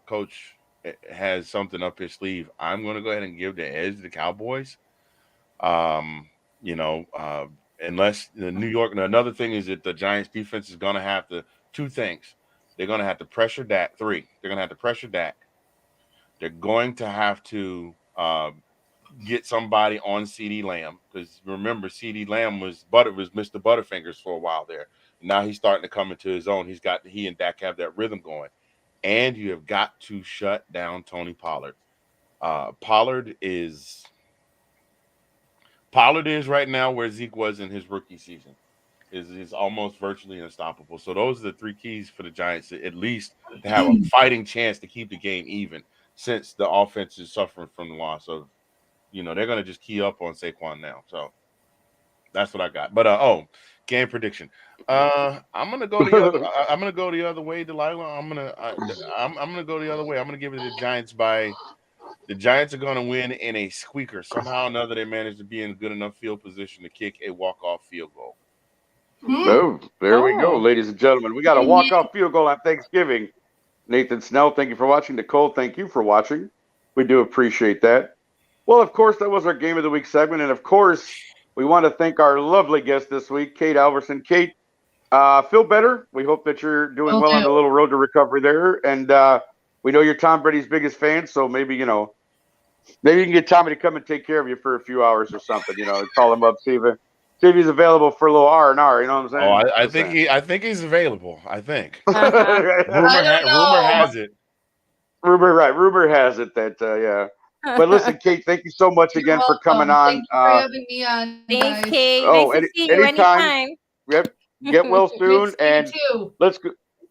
Coach has something up his sleeve, I'm going to go ahead and give the edge to the Cowboys. Unless the New York. Another thing is that the Giants defense is going to have to 2 things. They're going to have to pressure Dak. 3. They're going to have to pressure Dak. They're going to have to get somebody on CeeDee Lamb, because remember CeeDee Lamb was Mr. Butterfingers for a while there. Now he's starting to come into his own. He and Dak have that rhythm going, and you have got to shut down Tony Pollard. Pollard is right now where Zeke was in his rookie season. Is almost virtually unstoppable. So those are the 3 keys for the Giants, at least to have a fighting chance to keep the game even, since the offense is suffering from the loss of. They're going to just key up on Saquon now. So that's what I got. But game prediction. I'm going to go the other way, Delilah. I'm going to go the other way. I'm going to give it to the Giants the Giants are going to win in a squeaker. Somehow or another, they managed to be in good enough field position to kick a walk-off field goal. Oh, there we go, ladies and gentlemen. We got a walk-off field goal on Thanksgiving. Nathan Snell, thank you for watching. Nicole, thank you for watching. We do appreciate that. Well, of course, that was our Game of the Week segment. And, of course, we want to thank our lovely guest this week, Kate Alverson. Kate, feel better. We hope that you're doing well on the little road to recovery there. And we know you're Tom Brady's biggest fan, so maybe you can get Tommy to come and take care of you for a few hours or something. Call him up, see if he's available for a little R&R. You know what I'm saying? I think he's available. I think. Rumor has it. Rumor has it that yeah. But listen, Kate, thank you so much again for coming on. Thank you for having me on. Thanks, Guys. Kate. Nice to see you anytime. Yep. Get well soon, and let's go.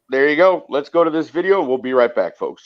There you go. Let's go to this video. We'll be right back, folks.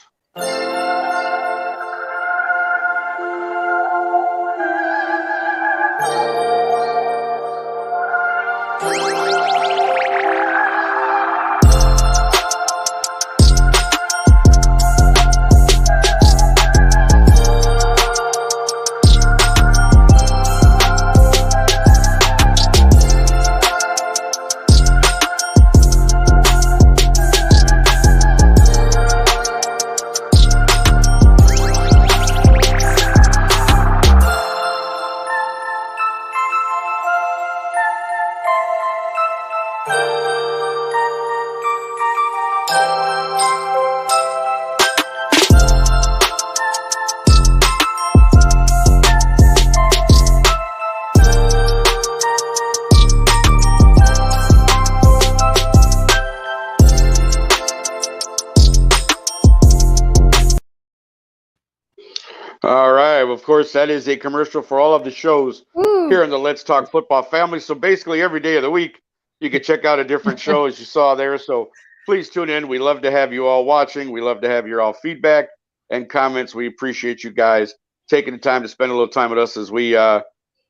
All right. Well, of course, that is a commercial for all of the shows here in the Let's Talk Football family. So basically every day of the week, you can check out a different show as you saw there. So please tune in. We love to have you all watching. We love to have your all feedback and comments. We appreciate you guys taking the time to spend a little time with us as we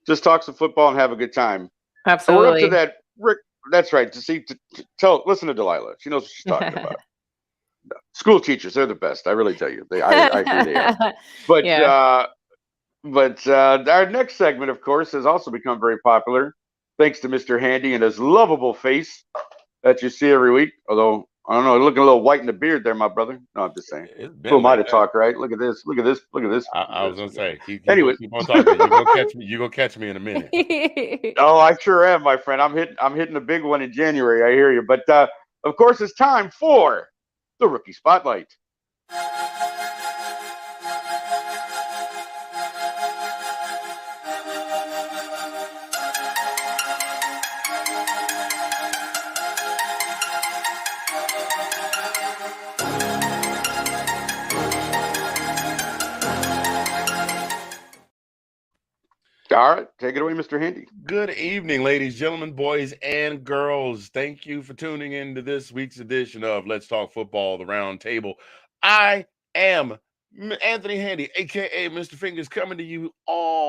just talk some football and have a good time. Absolutely. So we're up to that. Rick, that's right. Listen to Delilah. She knows what she's talking about. School teachers, they're the best. I really tell you. I agree they are. But Yeah. Our next segment, of course, has also become very popular, thanks to Mr. Handy and his lovable face that you see every week. Although, I don't know, looking a little white in the beard there, my brother. No, I'm just saying. Who am I to talk, right? Look at this. Look at this. Look at this. I was going to say, anyway. Keep on talking. You're going to catch me in a minute. Oh, I sure am, my friend. I'm hitting a big one in January. I hear you. But, of course, it's time for the Rookie Spotlight. All All right, take it away, Mr. Handy. Good evening, ladies, gentlemen, boys, and girls. Thank you for tuning in to this week's edition of Let's Talk Football, the Roundtable. I am Anthony Handy, a.k.a. Mr. Fingers, coming to you all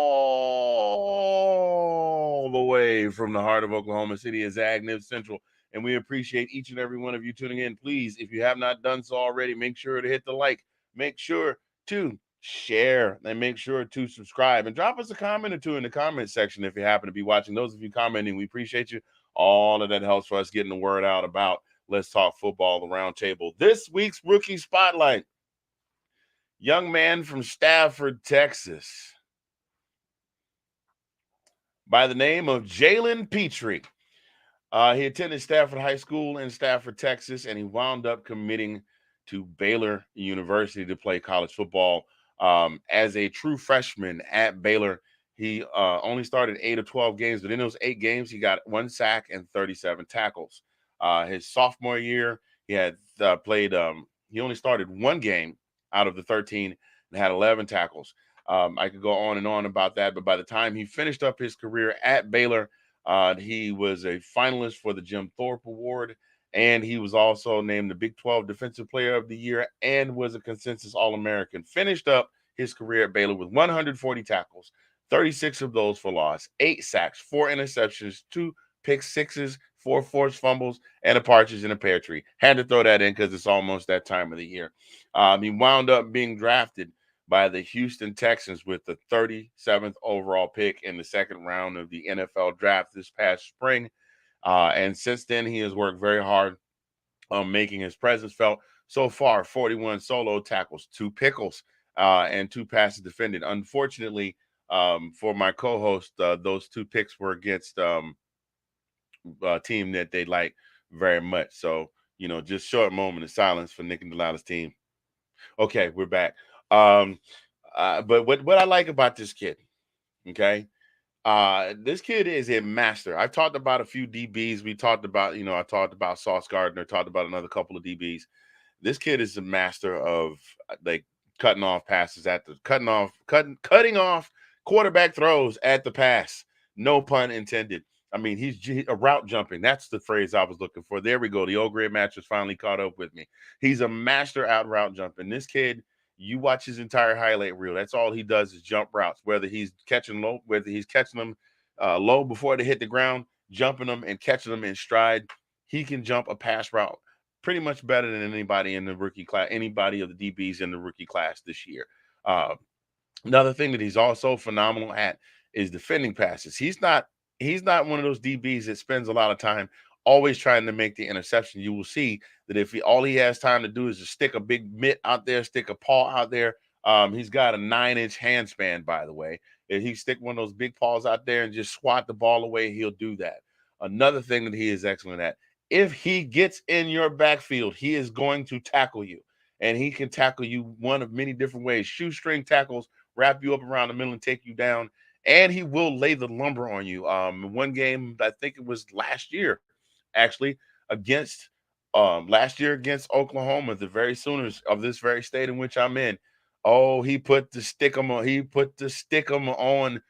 the way from the heart of Oklahoma City is Agnew Central, and we appreciate each and every one of you tuning in. Please, if you have not done so already, make sure to hit the like, make sure to share, and make sure to subscribe and drop us a comment or two in the comment section if you happen to be watching. Those of you commenting, we appreciate you. All of that helps for us getting the word out about Let's Talk Football, the Roundtable. This week's rookie spotlight, young man from Stafford, Texas, by the name of Jalen Petrie. He attended Stafford High School in Stafford, Texas, and he wound up committing to Baylor University to play college football. As a true freshman at Baylor, he only started 8 of 12 games, but in those 8 games, he got 1 sack and 37 tackles. His sophomore year, he had he only started 1 game out of the 13 and had 11 tackles. I could go on and on about that, but by the time he finished up his career at Baylor, he was a finalist for the Jim Thorpe Award, and he was also named the Big 12 Defensive Player of the Year and was a consensus All-American. Finished up his career at Baylor with 140 tackles, 36 of those for loss, 8 sacks, 4 interceptions, 2 pick sixes, 4 forced fumbles, and a partridge in a pear tree. Had to throw that in because it's almost that time of the year. He wound up being drafted by the Houston Texans with the 37th overall pick in the second round of the NFL draft this past spring. And since then, he has worked very hard on making his presence felt. So far, 41 solo tackles, 2 pickles, and 2 passes defended. Unfortunately, for my co-host, those 2 picks were against a team that they like very much. So, just short moment of silence for Nick and Delilah's team. Okay, we're back. But what I like about this kid, okay, this kid is a master. I've talked about a few DBs. We talked about, I talked about Sauce Gardner, talked about another couple of DBs. This kid is a master of like cutting off passes cutting off quarterback throws at the pass. No pun intended. I mean, he's a route jumping. That's the phrase I was looking for. There we go. The old grade mattress finally caught up with me. He's a master out route jumping. This kid, you watch his entire highlight reel. That's all he does is jump routes, whether he's catching low, whether he's catching them low before they hit the ground, jumping them and catching them in stride. He can jump a pass route pretty much better than anybody in the rookie class, anybody of the DBs in the rookie class this year. Another thing that he's also phenomenal at is defending passes. He's not one of those DBs that spends a lot of time always trying to make the interception. You will see that if all he has time to do is just stick a big mitt out there, stick a paw out there. He's got a 9-inch hand span, by the way. If he stick one of those big paws out there and just swat the ball away, he'll do that. Another thing that he is excellent at, if he gets in your backfield, he is going to tackle you. And he can tackle you one of many different ways. Shoestring tackles, wrap you up around the middle and take you down. And he will lay the lumber on you. One game, I think it was last year, actually, against Oklahoma, the very Sooners of this very state in which I'm in. Oh, he put the stickum on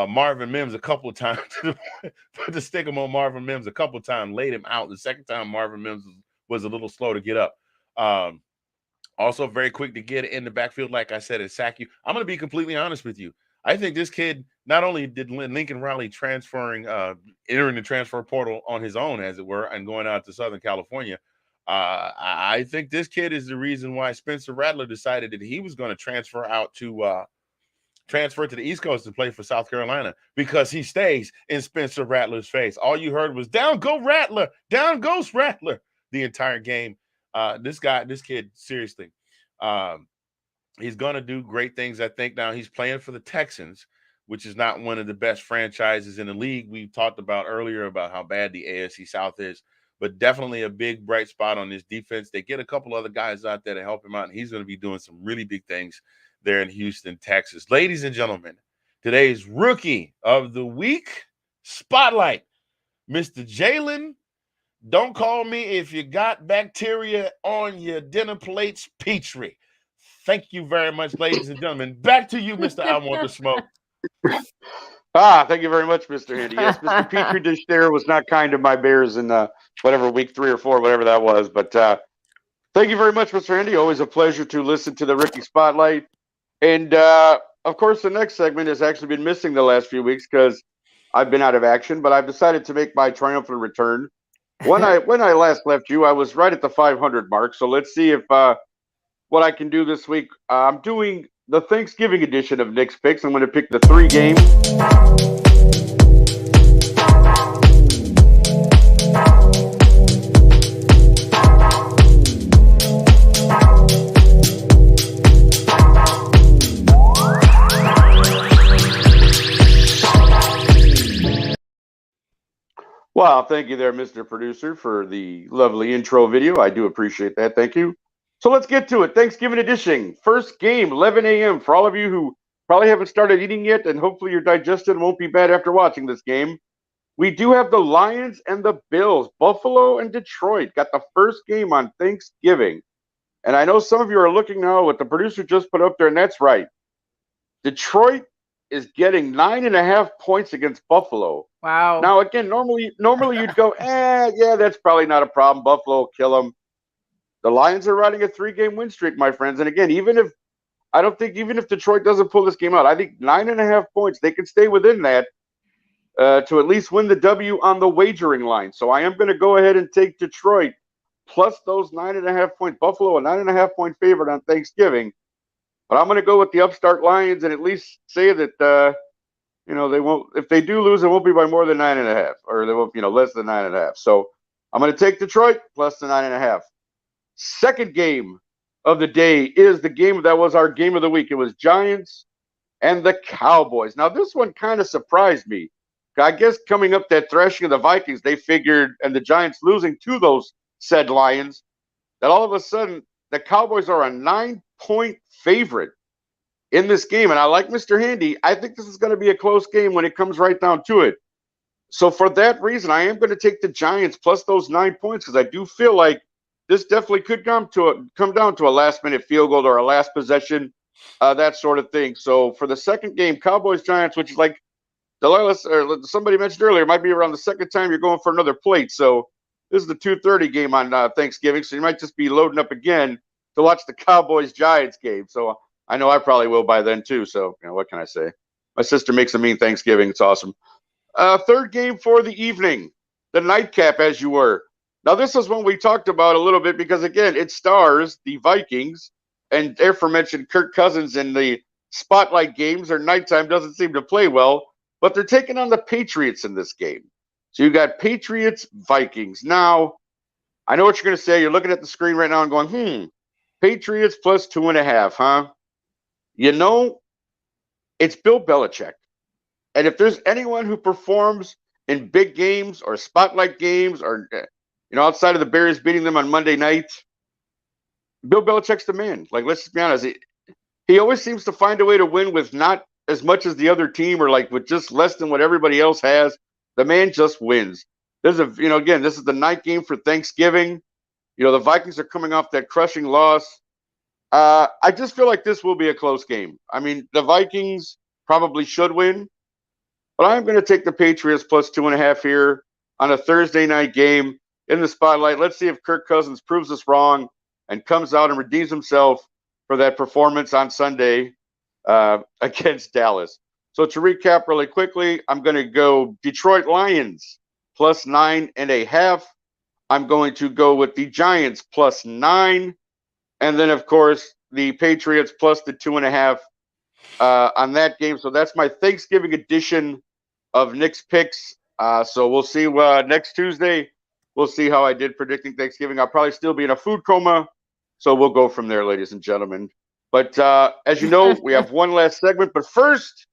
Marvin Mims a couple of times. Put the stickum on Marvin Mims a couple of times, laid him out. The second time, Marvin Mims was a little slow to get up. Also very quick to get in the backfield, like I said, and sack you. I'm going to be completely honest with you. I think this kid, not only did Lincoln Riley entering the transfer portal on his own, as it were, and going out to Southern California, I think this kid is the reason why Spencer Rattler decided that he was going to transfer to the East Coast to play for South Carolina, because he stays in Spencer Rattler's face. All you heard was "Down go Rattler, down goes Rattler" the entire game. This kid, seriously. He's going to do great things, I think. Now he's playing for the Texans, which is not one of the best franchises in the league. We talked about earlier about how bad the AFC South is, but definitely a big bright spot on this defense. They get a couple other guys out there to help him out, and he's going to be doing some really big things there in Houston, Texas. Ladies and gentlemen, today's Rookie of the Week spotlight, Mr. Jalen. Don't call me if you got bacteria on your dinner plates, Petrie. Thank you very much, ladies and gentlemen. Back to you, Mr. I Want the Smoke. Thank you very much, Mr. Handy. Yes, Mr. Petri Dish there was not kind to my Bears in whatever week 3 or 4, whatever that was. But thank you very much, Mr. Handy. Always a pleasure to listen to the Ricky Spotlight. And of course, the next segment has actually been missing the last few weeks because I've been out of action. But I've decided to make my triumphant return. When I last left you, I was right at the 500 mark. So let's see if what I can do this week. I'm doing the Thanksgiving edition of Nick's Picks. I'm going to pick the 3 games. Well, thank you there, Mr. Producer, for the lovely intro video. I do appreciate that. Thank you. So let's get to it. Thanksgiving edition. First game, 11 a.m. For all of you who probably haven't started eating yet, and hopefully your digestion won't be bad after watching this game. We do have the Lions and the Bills. Buffalo and Detroit got the first game on Thanksgiving. And I know some of you are looking now what the producer just put up there, and that's right. Detroit is getting 9.5 points against Buffalo. Wow. Now, again, normally you'd go, yeah, that's probably not a problem. Buffalo will kill them. The Lions are riding a 3-game win streak, my friends. And again, even if Detroit doesn't pull this game out, I think 9.5 points, they can stay within that to at least win the W on the wagering line. So I am going to go ahead and take Detroit plus those 9.5 points. Buffalo, a 9.5 point favorite on Thanksgiving. But I'm going to go with the upstart Lions and at least say that, they won't, if they do lose, it won't be by more than 9.5, or they won't, less than 9.5. So I'm going to take Detroit plus the 9.5. Second game of the day is the game that was our game of the week. It was Giants and the Cowboys. Now, this one kind of surprised me. I guess coming up that thrashing of the Vikings, they figured, and the Giants losing to those said Lions, that all of a sudden the Cowboys are a 9-point favorite in this game. And I like Mr. Handy. I think this is going to be a close game when it comes right down to it. So for that reason, I am going to take the Giants plus those 9 points because I do feel like this definitely could come down to a last-minute field goal or a last possession, that sort of thing. So for the second game, Cowboys-Giants, which is like Delilah or somebody mentioned earlier, it might be around the second time you're going for another plate. So this is the 2:30 game on Thanksgiving, so you might just be loading up again to watch the Cowboys-Giants game. So I know I probably will by then too. So what can I say? My sister makes a mean Thanksgiving. It's awesome. Third game for the evening, the nightcap, as you were. Now, this is one we talked about a little bit because, again, it stars the Vikings and aforementioned Kirk Cousins in the spotlight games. Their nighttime doesn't seem to play well, but they're taking on the Patriots in this game. So you got Patriots, Vikings. Now, I know what you're going to say. You're looking at the screen right now and going, Patriots plus 2.5, huh? It's Bill Belichick. And if there's anyone who performs in big games or spotlight games or outside of the Bears beating them on Monday night, Bill Belichick's the man. Like, let's just be honest. He always seems to find a way to win with not as much as the other team or like with just less than what everybody else has. The man just wins. This is the night game for Thanksgiving. The Vikings are coming off that crushing loss. I just feel like this will be a close game. I mean, the Vikings probably should win, but I'm going to take the Patriots plus 2.5 here on a Thursday night game in the spotlight. Let's see if Kirk Cousins proves us wrong and comes out and redeems himself for that performance on Sunday against Dallas. So to recap really quickly, I'm going to go Detroit Lions plus 9.5. I'm going to go with the Giants plus 9. And then, of course, the Patriots plus the 2.5 on that game. So that's my Thanksgiving edition of Nick's Picks. So we'll see next Tuesday. We'll see how I did predicting Thanksgiving. I'll probably still be in a food coma. So we'll go from there, ladies and gentlemen. But as you know, we have one last segment. But first,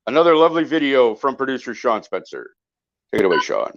another lovely video from producer Sean Spencer. Take it away, Sean.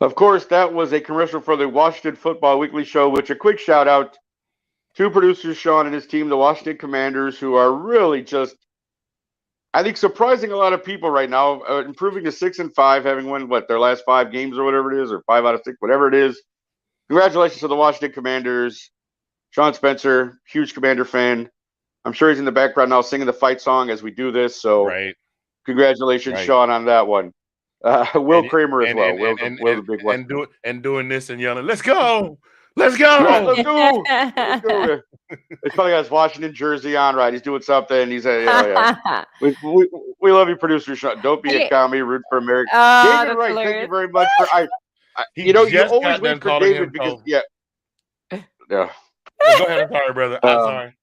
Of course, that was a commercial for the Washington Football Weekly Show, which a quick shout out to producer Sean and his team, the Washington Commanders, who are really just, I think, surprising a lot of people right now, improving to 6-5, having won their last 5 games or whatever it is, or 5 out of 6, whatever it is. Congratulations to the Washington Commanders. Sean Spencer, huge Commander fan. I'm sure he's in the background now singing the fight song as we do this. So, Right. congratulations, Right. Sean, on that one. Will Kramer as well. And Will's the big one. doing this and yelling, "Let's go! Let's go! Right, let's go! Let's go!" It's probably got his Washington jersey on, right? He's doing something. He's yeah. We love you, producer Sean. Don't be a commie. Root for America. David Wright, thank you very much for. You always wait for David because yeah. Go ahead. I'm sorry, brother. I'm sorry.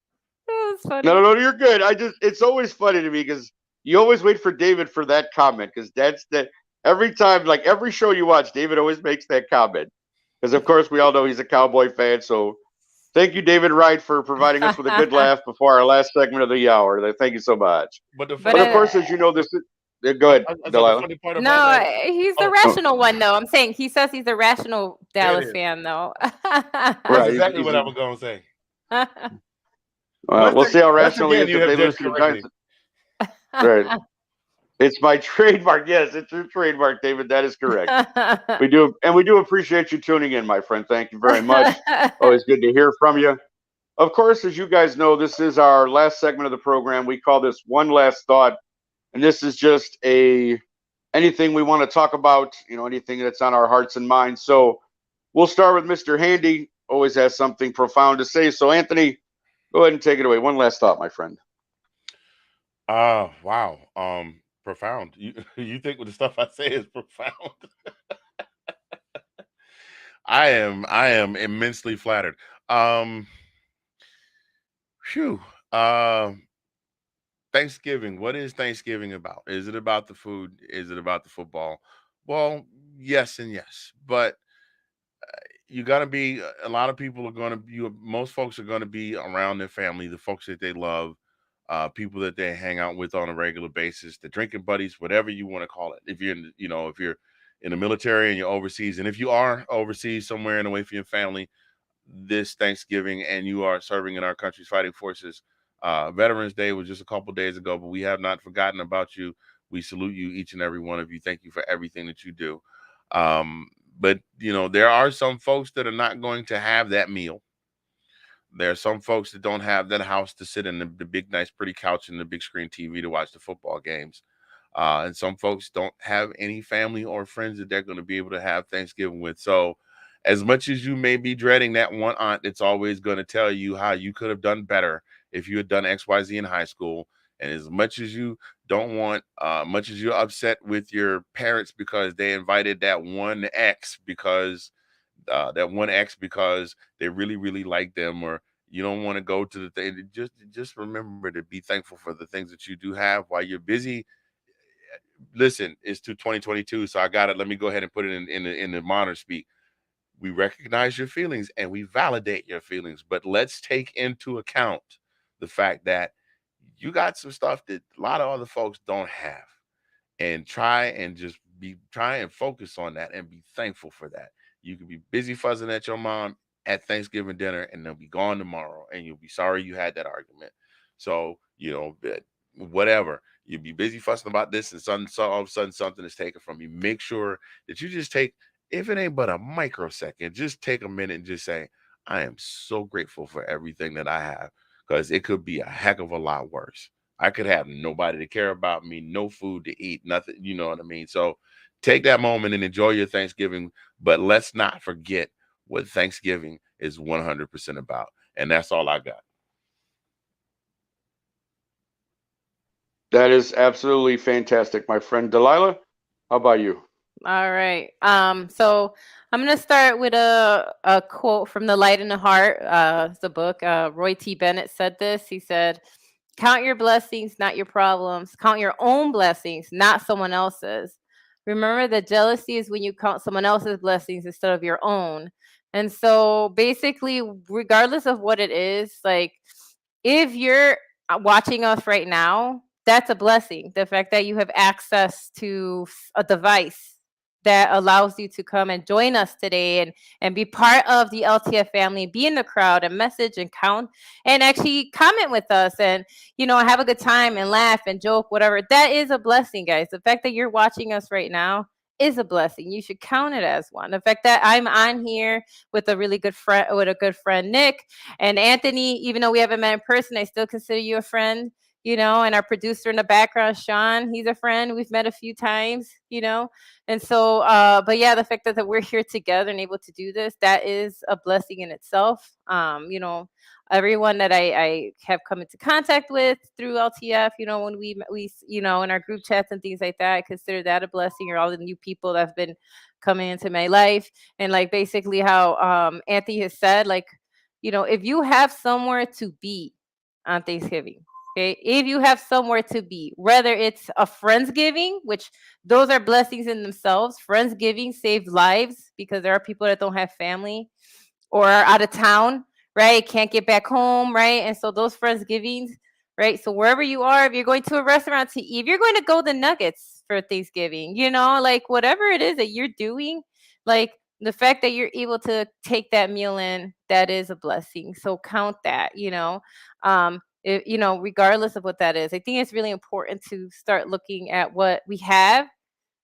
That was funny. No, you're good. It's always funny to me because you always wait for David for that comment because that's every time, like every show you watch, David always makes that comment because of course we all know he's a Cowboy fan. So thank you, David Wright, for providing us with a good laugh before our last segment of the hour. Thank you so much. But of course, as you know, this is. Go ahead, Delilah. No, he's the rational one, though. I'm saying he says he's a rational Dallas fan, though. That's exactly what I was going to say. We'll see how rational he is if they lose to the Giants. Right. It's my trademark. Yes, it's your trademark, David. That is correct. We do appreciate you tuning in, my friend. Thank you very much. Always good to hear from you. Of course, as you guys know, this is our last segment of the program. We call this One Last Thought. And this is just anything we want to talk about, anything that's on our hearts and minds. So we'll start with Mr. Handy. Always has something profound to say. So Anthony, go ahead and take it away. One last thought, my friend. Wow. Profound. You think the stuff I say is profound? I am immensely flattered. Thanksgiving. What is Thanksgiving about? Is it about the food? Is it about the football? Well, yes and yes. But you got to be, a lot of people are going to, most folks are going to be around their family, the folks that they love, people that they hang out with on a regular basis, the drinking buddies, whatever you want to call it. If you're in the military and you're overseas, and if you are overseas somewhere and away from your family this Thanksgiving and you are serving in our country's fighting forces, Veterans Day was just a couple days ago, but we have not forgotten about you. We salute you, each and every one of you. Thank you for everything that you do. But there are some folks that are not going to have that meal. There are some folks that don't have that house to sit in the big, nice, pretty couch and the big screen TV to watch the football games. And some folks don't have any family or friends that they're going to be able to have Thanksgiving with. So as much as you may be dreading that one aunt that's always going to tell you how you could have done better if you had done XYZ in high school, and as much as you don't want, much as you're upset with your parents because they invited that one ex because they really, really like them, or you don't want to go to the thing, just remember to be thankful for the things that you do have while you're busy. Listen, it's to 2022, so I got it. Let me go ahead and put it in the modern speak. We recognize your feelings and we validate your feelings, but let's take into account the fact that you got some stuff that a lot of other folks don't have, and try and focus on that and be thankful for that. You can be busy fussing at your mom at Thanksgiving dinner and they'll be gone tomorrow and you'll be sorry you had that argument. So, whatever, you'll be busy fussing about this and all of a sudden something is taken from you. Make sure that you just take, if it ain't but a microsecond, just take a minute and just say, I am so grateful for everything that I have, because it could be a heck of a lot worse. I could have nobody to care about me, no food to eat, nothing, you know what I mean? So take that moment and enjoy your Thanksgiving, but let's not forget what Thanksgiving is 100% about. And that's all I got. That is absolutely fantastic, my friend. Delilah, how about you? All right. So I'm gonna start with a quote from The Light in the Heart. It's a book. Roy T. Bennett said this. He said, "Count your blessings, not your problems. Count your own blessings, not someone else's. Remember that jealousy is when you count someone else's blessings instead of your own." And so basically, regardless of what it is, like if you're watching us right now, that's a blessing. The fact that you have access to a device that allows you to come and join us today and be part of the LTF family, be in the crowd and message and count and actually comment with us and, have a good time and laugh and joke, whatever. That is a blessing, guys. The fact that you're watching us right now is a blessing. You should count it as one. The fact that I'm on here with a really good friend, Nick, and Anthony, even though we haven't met in person, I still consider you a friend. And our producer in the background, Sean, he's a friend. We've met a few times, and so, but yeah, the fact that we're here together and able to do this, that is a blessing in itself. Everyone that I have come into contact with through LTF, when we, in our group chats and things like that, I consider that a blessing, or all the new people that have been coming into my life. And like basically how Anthony has said, like, if you have somewhere to be on Thanksgiving, okay, if you have somewhere to be, whether it's a Friendsgiving, which those are blessings in themselves. Friendsgiving saved lives because there are people that don't have family or are out of town, right? Can't get back home, right? And so those Friendsgivings, right? So wherever you are, if you're going to a restaurant to eat, if you're going to Golden Nuggets for Thanksgiving, like whatever it is that you're doing, like the fact that you're able to take that meal in, that is a blessing. So count that, regardless of what that is. I think it's really important to start looking at what we have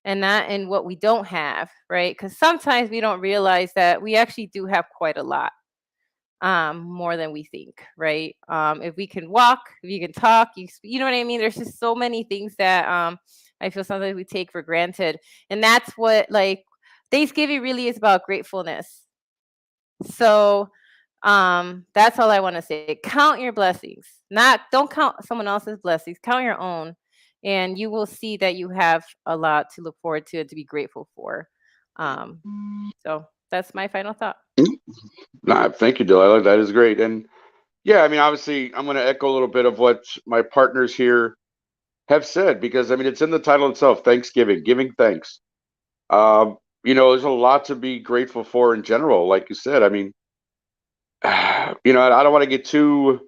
and not in what we don't have, right? Because sometimes we don't realize that we actually do have quite a lot, more than we think, right? If we can walk, if you can talk, you know what I mean? There's just so many things that I feel sometimes we take for granted. And that's what, like, Thanksgiving really is about gratefulness. So that's all I want to say. Count your blessings. Don't count someone else's blessings. Count your own, and you will see that you have a lot to look forward to and to be grateful for. So that's my final thought. Nah, thank you, Delilah. That is great. And yeah, I mean, obviously, I'm going to echo a little bit of what my partners here have said, because I mean, it's in the title itself, Thanksgiving, giving thanks. There's a lot to be grateful for in general. Like you said, I mean, I don't want to get too,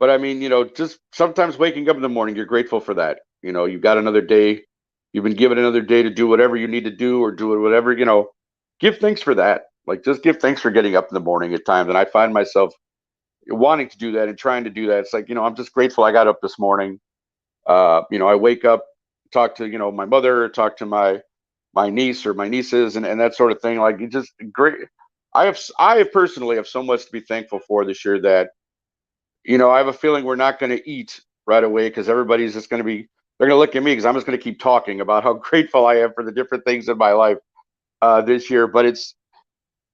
but I mean, just sometimes waking up in the morning, you're grateful for that. You've got another day, you've been given another day to do whatever you need to do, or do it, whatever, give thanks for that. Like, just give thanks for getting up in the morning at times. And I find myself wanting to do that and trying to do that. It's like, I'm just grateful I got up this morning. I wake up, talk to, my mother, talk to my niece or my nieces and that sort of thing. Like, it's just great. I personally have so much to be thankful for this year that, I have a feeling we're not going to eat right away, because everybody's just going to be, they're going to look at me because I'm just going to keep talking about how grateful I am for the different things in my life this year. But it's,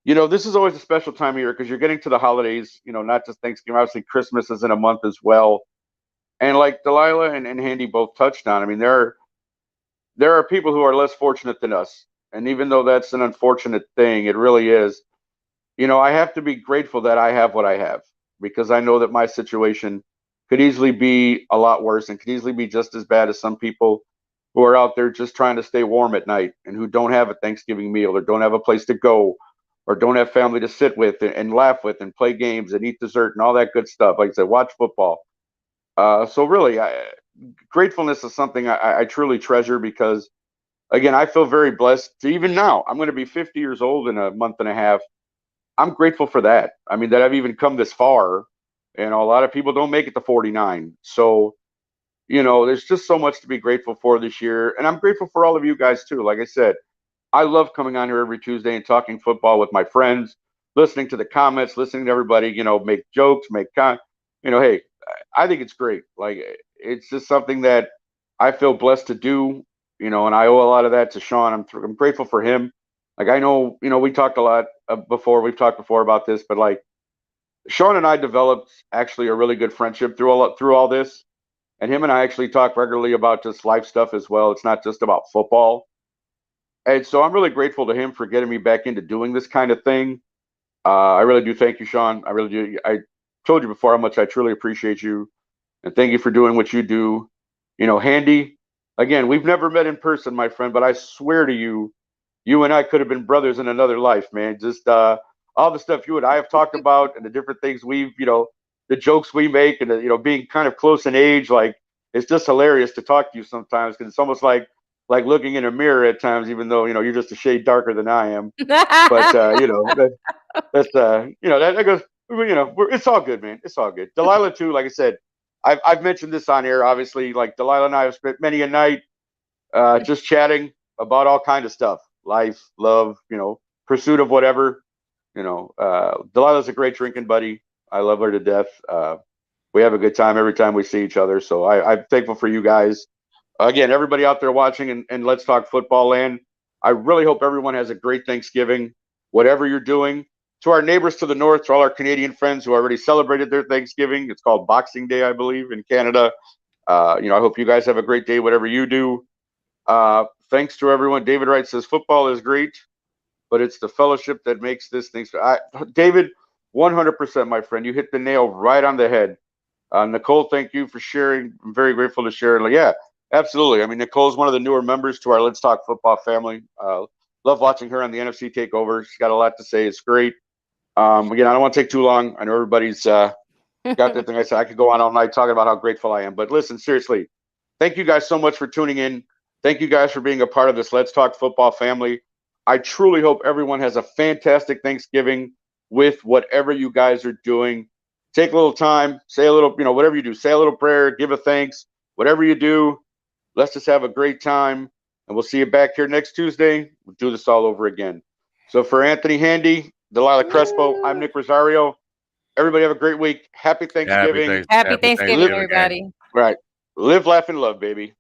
this is always a special time of year because you're getting to the holidays, not just Thanksgiving. Obviously, Christmas is in a month as well. And like Delilah and Handy both touched on, I mean, there are people who are less fortunate than us. And even though that's an unfortunate thing, it really is. I have to be grateful that I have what I have, because I know that my situation could easily be a lot worse and could easily be just as bad as some people who are out there just trying to stay warm at night and who don't have a Thanksgiving meal or don't have a place to go or don't have family to sit with and laugh with and play games and eat dessert and all that good stuff. Like I said, watch football. So really, gratefulness is something I truly treasure, because, again, I feel very blessed to, even now, I'm going to be 50 years old in a month and a half. I'm grateful for that. I mean, that I've even come this far. A lot of people don't make it to 49. So, there's just so much to be grateful for this year. And I'm grateful for all of you guys too. Like I said, I love coming on here every Tuesday and talking football with my friends, listening to the comments, listening to everybody, make jokes, hey, I think it's great. Like, it's just something that I feel blessed to do, and I owe a lot of that to Sean. I'm grateful for him. Like, I know, we talked a lot before. We've talked before about this, but like, Sean and I developed actually a really good friendship through all this. And him and I actually talk regularly about just life stuff as well. It's not just about football. And so I'm really grateful to him for getting me back into doing this kind of thing. I really do. Thank you, Sean. I really do. I told you before how much I truly appreciate you. And thank you for doing what you do. Handy, again, we've never met in person, my friend, but I swear to you, you and I could have been brothers in another life, man. Just all the stuff you and I have talked about and the different things we've, the jokes we make and, being kind of close in age. Like, it's just hilarious to talk to you sometimes, because it's almost like like looking in a mirror at times, even though you're just a shade darker than I am. But that goes. It's all good, man. It's all good. Delilah too. Like I said, I've mentioned this on air. Obviously, like Delilah and I have spent many a night just chatting about all kind of stuff, life, love, pursuit of whatever. Delilah's a great drinking buddy. I love her to death. We have a good time every time we see each other. So I'm thankful for you guys. Again, everybody out there watching and Let's Talk Football Land. I really hope everyone has a great Thanksgiving, whatever you're doing. To our neighbors to the north, to all our Canadian friends who already celebrated their Thanksgiving. It's called Boxing Day, I believe, in Canada. I hope you guys have a great day, whatever you do. Thanks to everyone. David Wright says football is great, but it's the fellowship that makes this thing. David, 100%, my friend. You hit the nail right on the head. Nicole, thank you for sharing. I'm very grateful to share. Yeah, absolutely. I mean, Nicole's one of the newer members to our Let's Talk Football family. Love watching her on the NFC Takeover. She's got a lot to say. It's great. Again, I don't want to take too long. I know everybody's got their thing. I said I could go on all night talking about how grateful I am. But listen, seriously, thank you guys so much for tuning in. Thank you guys for being a part of this Let's Talk Football family. I truly hope everyone has a fantastic Thanksgiving with whatever you guys are doing. Take a little time, say a little, whatever you do, say a little prayer, give a thanks, whatever you do. Let's just have a great time. And we'll see you back here next Tuesday. We'll do this all over again. So for Anthony Handy, Delilah Crespo, I'm Nick Rosario. Everybody have a great week. Happy Thanksgiving. Happy Thanksgiving, everybody. Right. Live, laugh, and love, baby.